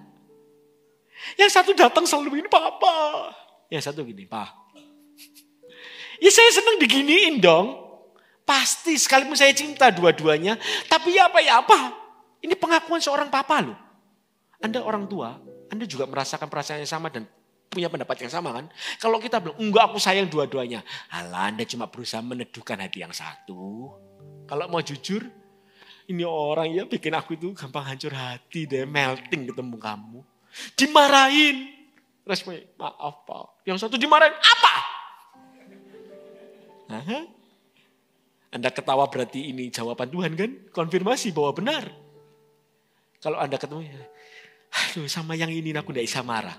S1: Yang satu datang selalu begini, Papa. Yang satu gini, Pak. Ya saya senang diginiin dong. Pasti sekalipun saya cinta dua-duanya. Tapi ya apa. Ini pengakuan seorang papa loh. Anda orang tua, Anda juga merasakan perasaan yang sama dan punya pendapat yang sama kan. Kalau kita bilang, enggak aku sayang dua-duanya. Alah, Anda cuma berusaha meneduhkan hati yang satu. Kalau mau jujur, ini orang ya bikin aku itu gampang hancur hati deh. Melting ketemu kamu. Dimarahin. Responnya, maaf Pak. Yang satu dimarahin, apa? Aha. Anda ketawa berarti ini jawaban Tuhan kan? Konfirmasi bahwa benar. Kalau Anda ketemu, aduh sama yang ini aku tidak bisa marah.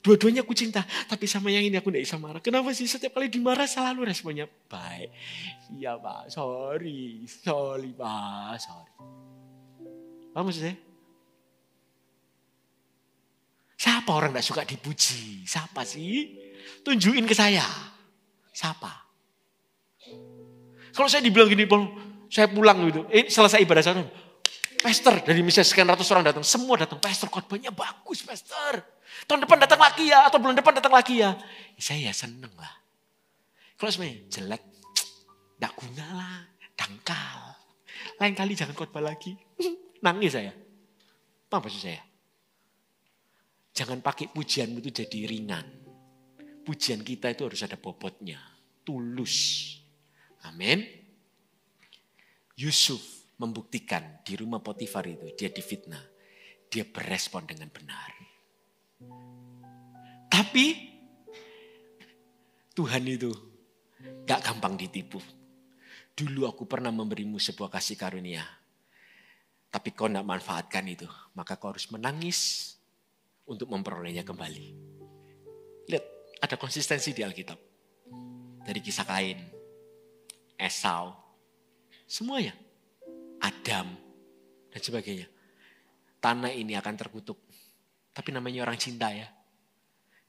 S1: Dua-duanya aku cinta, tapi sama yang ini aku tidak bisa marah. Kenapa sih setiap kali dimarah selalu responnya baik. Iya Pak, sorry Pak, sorry. Apa maksud saya? Siapa orang tidak suka dipuji? Siapa sih? Tunjukin ke saya. Siapa? Kalau saya dibilang gini, saya pulang gitu. Selesai ibadah saya, Pastor dari misalnya sekian ratus orang datang. Semua datang, Pastor khotbahnya bagus Pastor. Tahun depan datang lagi ya, atau bulan depan datang lagi ya. Saya ya seneng lah. Kalau sebenarnya jelek, tidak guna lah, dangkal. Lain kali jangan khotbah lagi. Nangis saya. Apa maksud saya? Jangan pakai pujianmu itu jadi ringan. Pujian kita itu harus ada bobotnya. Tulus. Amin. Yusuf membuktikan di rumah Potifar itu. Dia difitnah. Dia berespon dengan benar. Tapi Tuhan itu gak gampang ditipu. Dulu aku pernah memberimu sebuah kasih karunia. Tapi kau gak manfaatkan itu. Maka kau harus menangis untuk memperolehnya kembali. Lihat, ada konsistensi di Alkitab. Dari kisah Kain, Esau, semuanya. Adam, dan sebagainya. Tanah ini akan terkutuk. Tapi namanya orang cinta ya.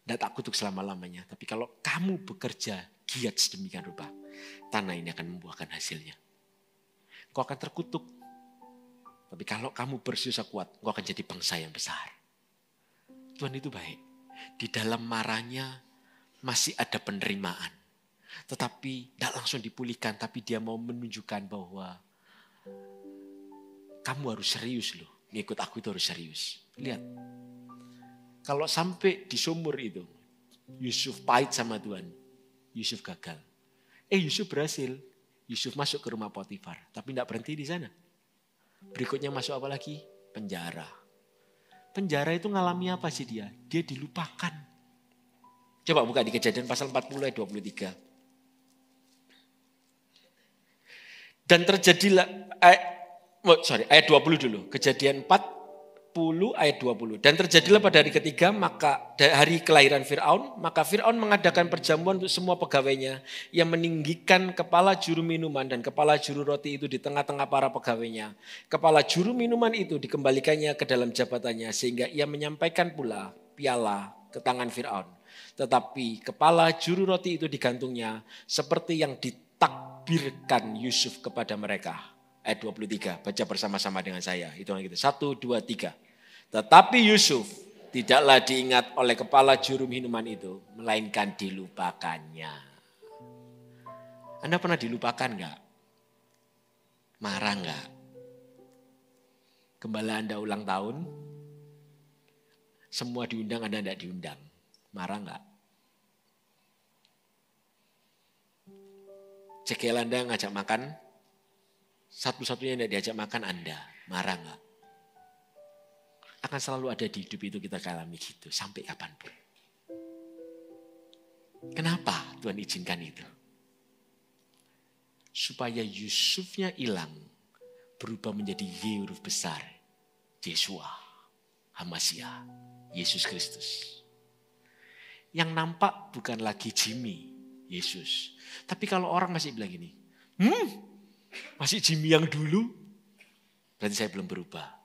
S1: Tidak tak kutuk selama-lamanya. Tapi kalau kamu bekerja giat sedemikian rupa, tanah ini akan membuahkan hasilnya. Kau akan terkutuk. Tapi kalau kamu bersusah kuat, kau akan jadi bangsa yang besar. Tuhan itu baik. Di dalam marahnya masih ada penerimaan. Tetapi tidak langsung dipulihkan. Tapi dia mau menunjukkan bahwa kamu harus serius loh. Ngikut aku itu harus serius. Lihat. Kalau sampai di sumur itu. Yusuf pahit sama Tuhan. Yusuf gagal. Yusuf berhasil. Yusuf masuk ke rumah Potifar, tapi tidak berhenti di sana. Berikutnya masuk apa lagi? Penjara. Penjara itu ngalami apa sih dia? Dia dilupakan. Coba buka di Kejadian pasal 40 ayat 23. Dan terjadilah, ayat 20 dulu. Kejadian 40 ayat 20. Dan terjadilah pada hari ketiga, maka hari kelahiran Fir'aun, maka Fir'aun mengadakan perjamuan untuk semua pegawainya. Yang meninggikan kepala juru minuman dan kepala juru roti itu di tengah-tengah para pegawainya. Kepala juru minuman itu dikembalikannya ke dalam jabatannya, sehingga ia menyampaikan pula piala ke tangan Fir'aun. Tetapi kepala juru roti itu digantungnya seperti yang ditakbirkan Yusuf kepada mereka. Ayat 23, baca bersama-sama dengan saya. Hitungan kita, 1, 2, 3. Tetapi Yusuf tidaklah diingat oleh kepala juru minuman itu, melainkan dilupakannya. Anda pernah dilupakan enggak? Marah enggak? Gembala Anda ulang tahun, semua diundang, Anda enggak diundang. Marah enggak? Cekel Anda ngajak makan, satu-satunya yang tidak diajak makan Anda. Marah enggak? Akan selalu ada di hidup itu, kita alami gitu. Sampai kapanpun. Kenapa Tuhan izinkan itu? Supaya Yusufnya hilang, berubah menjadi Y huruf besar. Yesua, Hamasiah, Yesus Kristus. Yang nampak bukan lagi Jimmy, Yesus. Tapi kalau orang masih bilang gini, masih Jimmy yang dulu, berarti saya belum berubah.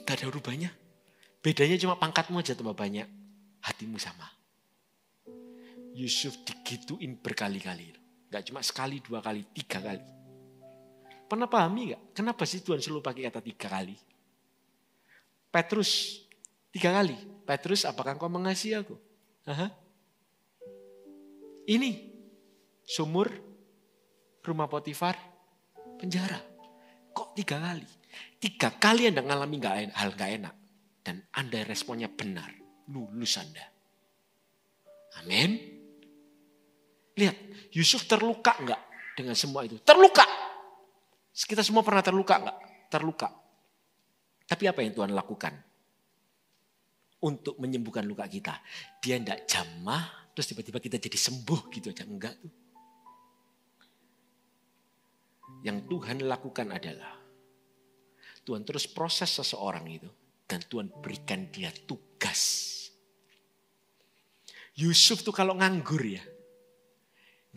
S1: Gak ada rubahnya. Bedanya cuma pangkatmu aja tambah banyak, hatimu sama. Yusuf digituin berkali-kali. Gak cuma sekali, 2 kali, 3 kali. Pernah pahami gak? Kenapa sih Tuhan selalu pakai kata 3 kali? Petrus 3 kali. Petrus, apakah engkau mengasihi aku? Ini sumur, rumah Potifar, penjara. Kok 3 kali? 3 kali Anda ngalami hal gak enak. Dan Anda responnya benar. Lulus Anda. Amin. Lihat, Yusuf terluka enggak dengan semua itu? Terluka. Kita semua pernah terluka enggak? Terluka. Tapi apa yang Tuhan lakukan? Untuk menyembuhkan luka kita. Dia enggak jamah, terus tiba-tiba kita jadi sembuh gitu aja. Enggak tuh. Yang Tuhan lakukan adalah Tuhan terus proses seseorang itu dan Tuhan berikan dia tugas. Yusuf tuh kalau nganggur ya,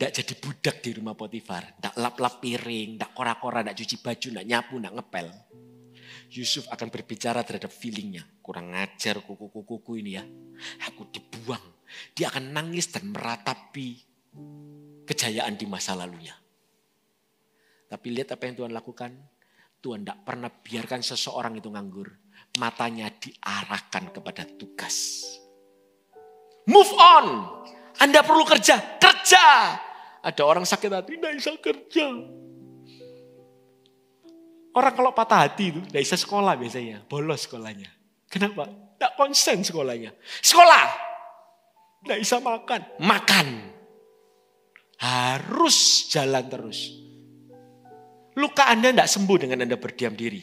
S1: enggak jadi budak di rumah Potifar, enggak lap-lap piring, enggak kora-kora, enggak cuci baju, enggak nyapu, enggak ngepel. Yusuf akan berbicara terhadap feelingnya. Kurang ngajar kuku-kuku ini ya. Aku dibuang. Dia akan nangis dan meratapi kejayaan di masa lalunya. Tapi lihat apa yang Tuhan lakukan. Tuhan tidak pernah biarkan seseorang itu nganggur. Matanya diarahkan kepada tugas. Move on. Anda perlu kerja. Kerja. Ada orang sakit hati, tidak bisa kerja. Orang kalau patah hati itu tidak bisa sekolah biasanya. Bolos sekolahnya. Kenapa? Tidak konsen sekolahnya. Sekolah. Tidak bisa makan. Makan. Harus jalan terus. Luka Anda tidak sembuh dengan Anda berdiam diri.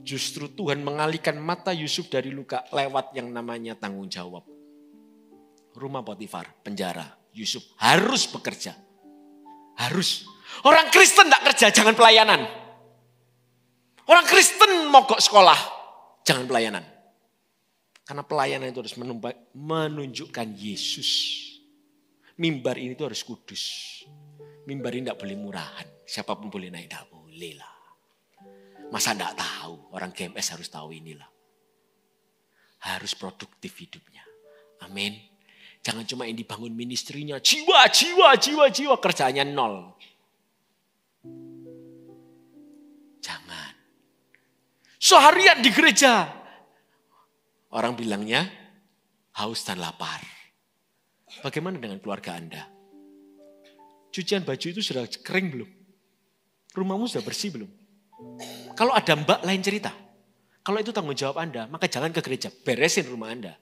S1: Justru Tuhan mengalihkan mata Yusuf dari luka lewat yang namanya tanggung jawab. Rumah Potifar, penjara. Yusuf harus bekerja. Harus. Orang Kristen tidak kerja, jangan pelayanan. Orang Kristen mogok sekolah, jangan pelayanan. Karena pelayanan itu harus menunjukkan Yesus. Mimbar ini itu harus kudus. Mimbar ini tidak boleh murahan. Siapapun boleh naik, tidak boleh lah. Masa tidak tahu, orang GMS harus tahu inilah. Harus produktif hidupnya. Amin. Jangan cuma yang dibangun ministrinya, jiwa, kerjaannya 0. Jangan. Seharian di gereja. Orang bilangnya haus dan lapar. Bagaimana dengan keluarga Anda? Cucian baju itu sudah kering belum? Rumahmu sudah bersih belum? Kalau ada mbak lain cerita. Kalau itu tanggung jawab Anda, maka jangan ke gereja. Beresin rumah Anda.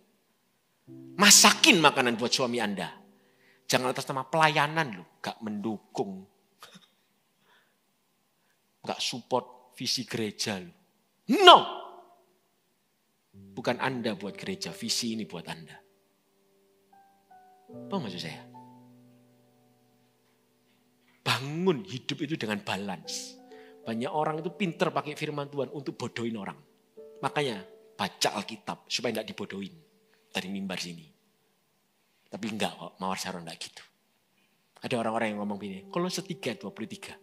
S1: Masakin makanan buat suami Anda. Jangan atas nama pelayanan loh, gak mendukung. Gak support visi gereja loh. No! Bukan Anda buat gereja, visi ini buat Anda. Apa maksud saya? Bangun hidup itu dengan balance. Banyak orang itu pinter pakai firman Tuhan untuk bodohin orang. Makanya baca Alkitab supaya tidak dibodohin dari mimbar sini. Tapi enggak kok, Mawar Saron enggak gitu. Ada orang-orang yang ngomong begini, Kolose 3:23.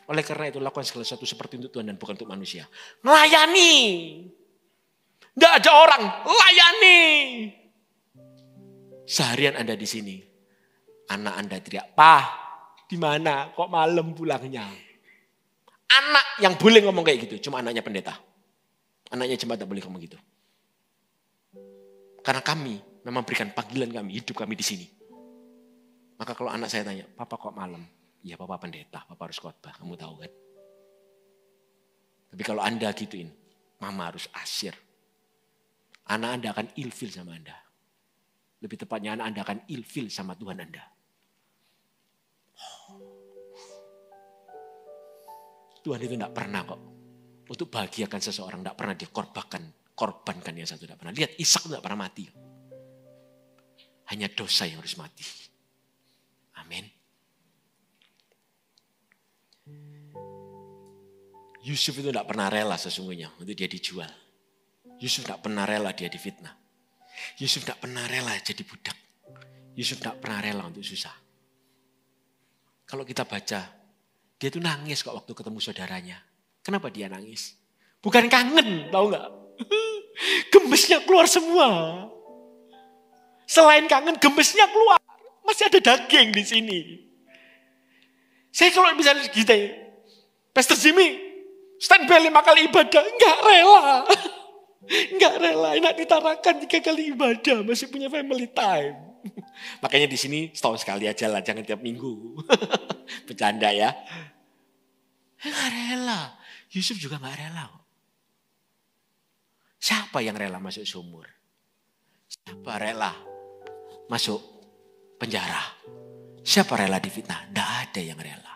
S1: Oleh karena itu lakukan segala sesuatu seperti untuk Tuhan dan bukan untuk manusia. Melayani. Enggak ada orang, layani. Seharian Anda di sini. Anak Anda teriak, "Pak, di mana? Kok malam pulangnya?" Anak yang boleh ngomong kayak gitu, cuma anaknya pendeta. Anaknya jemaat tak boleh ngomong gitu. Karena kami memang berikan panggilan kami, hidup kami di sini. Maka kalau anak saya tanya, "Papa kok malam?" Ya papa pendeta, papa harus khotbah, kamu tahu kan. Tapi kalau Anda gituin, mama harus asyir. Anak Anda akan ilfil sama Anda. Lebih tepatnya anak Anda akan ilfil sama Tuhan Anda. Tuhan itu tidak pernah kok. Untuk bahagiakan seseorang tidak pernah korbankan yang satu tidak pernah. Lihat Ishak tidak pernah mati. Hanya dosa yang harus mati. Amin. Yusuf itu tidak pernah rela sesungguhnya untuk dia dijual. Yusuf tidak pernah rela dia difitnah. Yusuf tidak pernah rela jadi budak. Yusuf tidak pernah rela untuk susah. Kalau kita baca, dia tuh nangis kok waktu ketemu saudaranya. Kenapa dia nangis? Bukan kangen, tahu nggak? Gemesnya keluar semua. Selain kangen, gemesnya keluar. Masih ada daging di sini. Saya kalau misalnya gitu, Pastor Jimmy, standby 5 kali ibadah, enggak rela. Enggak rela, enak ditarakan 3 kali ibadah, masih punya family time. Makanya di sini setahun sekali aja lah, jangan tiap minggu. Bercanda ya. Enggak rela. Yusuf juga enggak rela. Siapa yang rela masuk sumur? Siapa rela masuk penjara? Siapa rela difitnah? Enggak ada yang rela.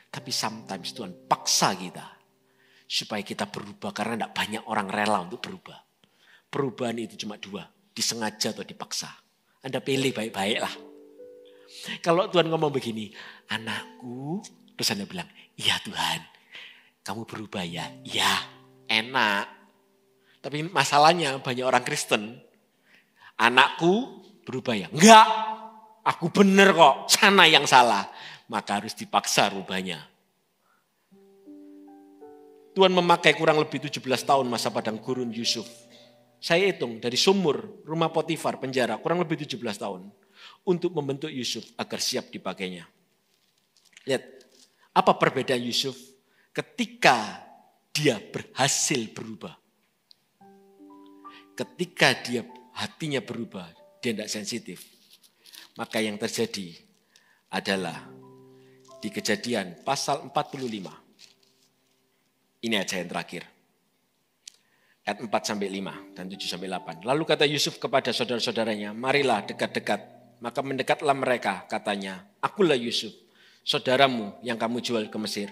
S1: Tapi sometimes Tuhan paksa kita supaya kita berubah karena tidak banyak orang rela untuk berubah. Perubahan itu cuma 2, disengaja atau dipaksa. Anda pilih baik-baik lah. Kalau Tuhan ngomong begini, anakku, terus Anda bilang, iya Tuhan, kamu berubah ya? Iya, enak. Tapi masalahnya banyak orang Kristen, anakku berubah ya? Enggak, aku bener kok, sana yang salah. Maka harus dipaksa rubahnya. Tuhan memakai kurang lebih 17 tahun masa padang gurun Yusuf. Saya hitung dari sumur, rumah Potifar, penjara, kurang lebih 17 tahun. Untuk membentuk Yusuf agar siap dipakainya. Lihat, apa perbedaan Yusuf ketika dia berhasil berubah. Ketika dia hatinya berubah, dia tidak sensitif. Maka yang terjadi adalah di Kejadian pasal 45. Ini aja yang terakhir. Ayat 4-5 dan 7-8. Lalu kata Yusuf kepada saudara-saudaranya, marilah dekat-dekat. Maka mendekatlah mereka, katanya, akulah Yusuf, saudaramu yang kamu jual ke Mesir.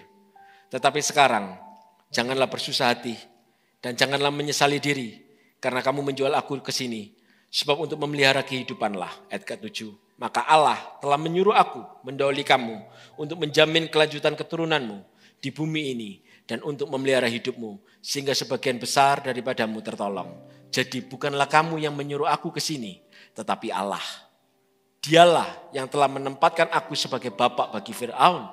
S1: Tetapi sekarang, janganlah bersusah hati dan janganlah menyesali diri, karena kamu menjual aku ke sini. Sebab untuk memelihara kehidupanlah, ayat ke-7. Maka Allah telah menyuruh aku mendahului kamu untuk menjamin kelanjutan keturunanmu di bumi ini dan untuk memelihara hidupmu sehingga sebagian besar daripadamu tertolong. Jadi bukanlah kamu yang menyuruh aku ke sini, tetapi Allah. Dialah yang telah menempatkan aku sebagai bapak bagi Firaun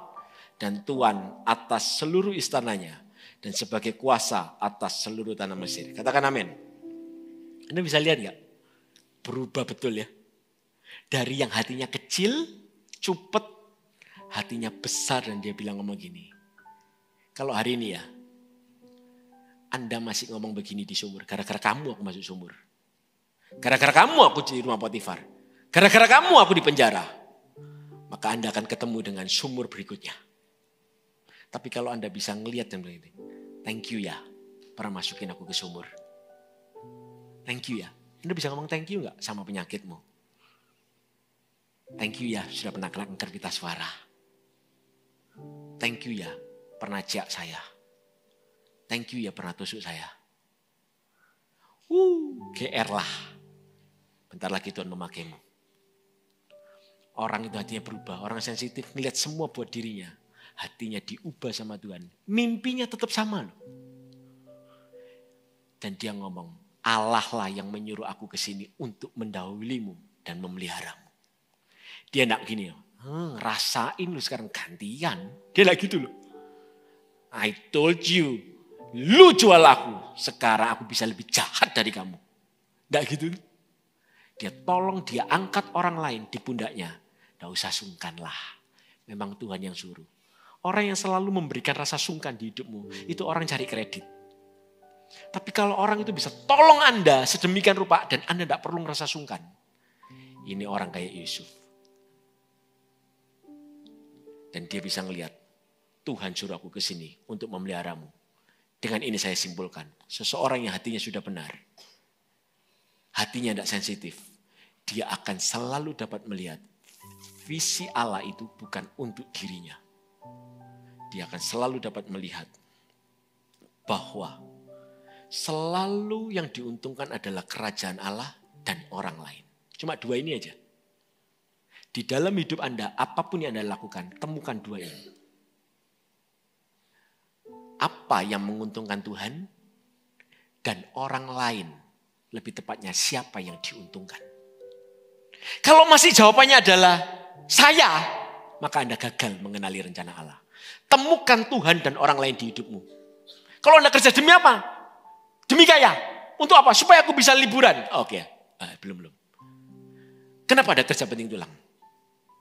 S1: dan tuan atas seluruh istananya dan sebagai kuasa atas seluruh tanah Mesir. Katakan amin. Anda bisa lihat gak? Berubah betul ya. Dari yang hatinya kecil, cupet, hatinya besar dan dia bilang ngomong gini. Kalau hari ini ya, Anda masih ngomong begini di sumur. Gara-gara kamu aku masuk sumur. Gara-gara kamu aku di rumah Potifar. Gara-gara kamu aku di penjara. Maka Anda akan ketemu dengan sumur berikutnya. Tapi kalau Anda bisa ngelihat dan bilang, thank you ya, pernah masukin aku ke sumur. Thank you ya. Anda bisa ngomong thank you gak sama penyakitmu? Thank you ya sudah pernah kelangkar pita suara. Thank you ya pernah jak saya. Thank you ya pernah tusuk saya. GR lah. Bentar lagi Tuhan memakaimu. Orang itu hatinya berubah. Orang sensitif ngeliat semua buat dirinya. Hatinya diubah sama Tuhan. Mimpinya tetap sama loh. Dan dia ngomong, Allah lah yang menyuruh aku ke sini untuk mendahulumu dan memeliharamu. Dia enggak gini loh. Rasain lu sekarang gantian. Dia lagi gitu loh. I told you. Lu jual aku. Sekarang aku bisa lebih jahat dari kamu. Enggak gitu. Dia tolong, dia angkat orang lain di pundaknya. Enggak usah sungkan lah. Memang Tuhan yang suruh. Orang yang selalu memberikan rasa sungkan di hidupmu. Itu orang cari kredit. Tapi kalau orang itu bisa tolong Anda sedemikian rupa. Dan Anda tidak perlu merasa sungkan. Ini orang kayak Yusuf. Dan dia bisa ngelihat. Tuhan suruh aku ke sini untuk memeliharamu. Dengan ini saya simpulkan. Seseorang yang hatinya sudah benar. Hatinya tidak sensitif. Dia akan selalu dapat melihat. Visi Allah itu bukan untuk dirinya. Dia akan selalu dapat melihat. Bahwa selalu yang diuntungkan adalah kerajaan Allah dan orang lain. Cuma dua ini aja. Di dalam hidup Anda, apapun yang Anda lakukan, temukan dua ini. Apa yang menguntungkan Tuhan dan orang lain, lebih tepatnya siapa yang diuntungkan. Kalau masih jawabannya adalah saya, maka Anda gagal mengenali rencana Allah. Temukan Tuhan dan orang lain di hidupmu. Kalau Anda kerja demi apa? Demi kaya. Untuk apa? Supaya aku bisa liburan. Oke, belum. Kenapa ada kerja penting tulang?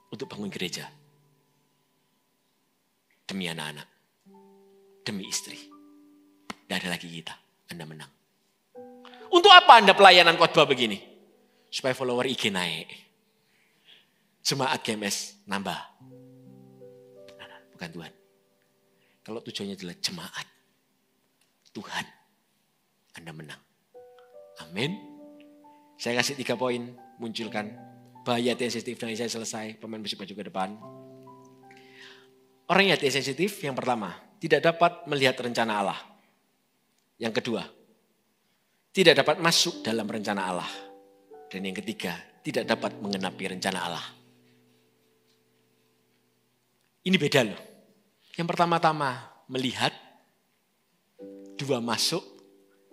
S1: Untuk bangun gereja. Demi anak-anak. Demi istri. Tidak ada lagi kita. Anda menang. Untuk apa Anda pelayanan khotbah begini? Supaya follower IG naik. Jemaat GMS nambah. Bukan Tuhan. Kalau tujuannya adalah jemaat. Tuhan. Anda menang. Amin. Saya kasih 3 poin. Munculkan. Bahaya hati sensitif dan saya selesai. Pemain musik maju ke depan. Orang yang hati sensitif yang pertama. Tidak dapat melihat rencana Allah. Yang kedua. Tidak dapat masuk dalam rencana Allah. Dan yang ketiga. Tidak dapat mengenapi rencana Allah. Ini beda loh. Yang pertama-tama melihat, 2 masuk,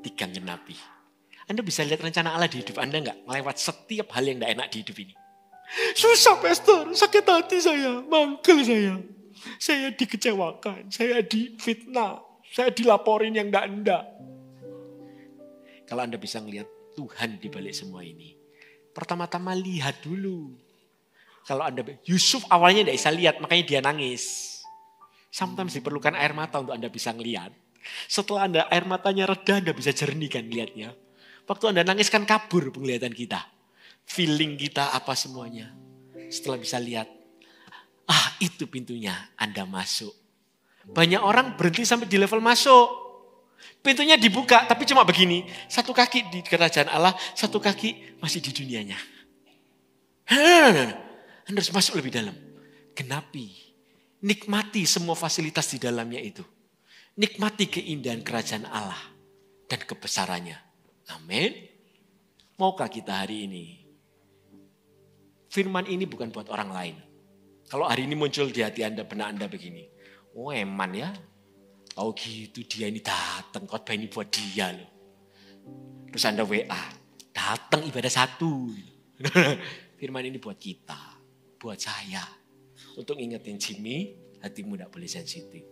S1: 3 ngenapi. Anda bisa lihat rencana Allah di hidup Anda enggak? Melewat setiap hal yang tidak enak di hidup ini. Susah pastor, sakit hati saya, mangkel saya dikecewakan, saya difitnah, saya dilaporin yang enggak. Kalau Anda bisa melihat Tuhan di balik semua ini, pertama-tama lihat dulu. Kalau Anda, Yusuf awalnya tidak bisa lihat, makanya dia nangis. Sometimes diperlukan air mata untuk Anda bisa ngelihat. Setelah Anda air matanya reda, Anda bisa jernihkan lihatnya. Waktu Anda nangis kan kabur penglihatan kita. Feeling kita apa semuanya. Setelah bisa lihat, itu pintunya Anda masuk. Banyak orang berhenti sampai di level masuk. Pintunya dibuka tapi cuma begini. 1 kaki di kerajaan Allah, 1 kaki masih di dunianya. Anda harus masuk lebih dalam. Genapi. Nikmati semua fasilitas di dalamnya itu. Nikmati keindahan kerajaan Allah dan kebesarannya. Amin. Maukah kita hari ini? Firman ini bukan buat orang lain. Kalau hari ini muncul di hati Anda, benak Anda begini. Oh eman ya. Oh gitu dia ini datang. Khotbah ini buat dia loh. Terus Anda WA. Datang ibadah 1. Firman ini buat kita. Buat saya. Untuk ngingetin Jimmy, hatimu tidak boleh sensitif.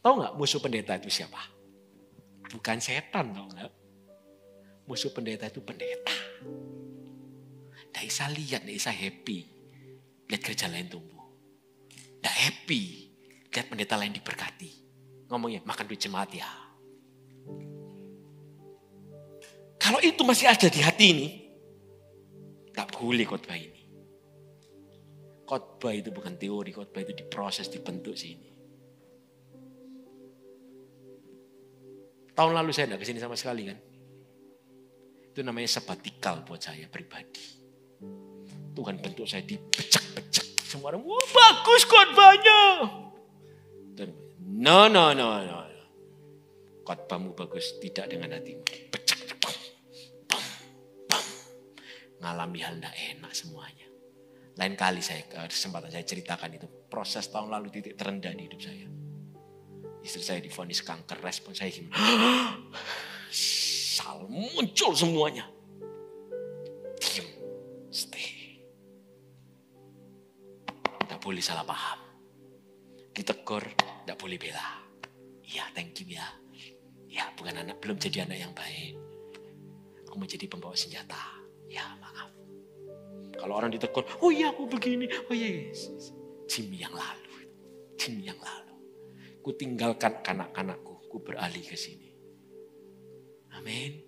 S1: Tahu nggak musuh pendeta itu siapa? Bukan setan, tahu nggak? Musuh pendeta itu pendeta. Tidak bisa lihat, tidak bisa happy. Lihat gereja lain tumbuh. Tidak happy. Lihat pendeta lain diberkati. Ngomongnya, makan duit jemaat ya. Kalau itu masih ada di hati ini, tak boleh khotbah ini. Khotbah itu bukan teori, khotbah itu diproses, dibentuk sini. Tahun lalu saya tidak kesini sama sekali kan. Itu namanya sabatikal buat saya pribadi. Tuhan bentuk saya dibecek-becek. Semua orang, wah bagus khotbahnya. No. Khotbahmu bagus tidak dengan hatimu. Becek. Ngalami hal tidak enak semuanya. Lain kali kesempatan saya ceritakan itu. Proses tahun lalu titik terendah di hidup saya. Istri saya divonis kanker, respon saya gimana? Sal muncul semuanya. Diam, stay. Tidak boleh salah paham. Ditegur, tidak boleh bela. Ya, thank you ya. Ya, belum jadi anak yang baik. Aku mau jadi pembawa senjata. Ya, maaf. Kalau orang ditegur, oh iya aku begini. Oh iya, Jimmy yang lalu. Ku tinggalkan anak-anakku, ku beralih ke sini. Amin.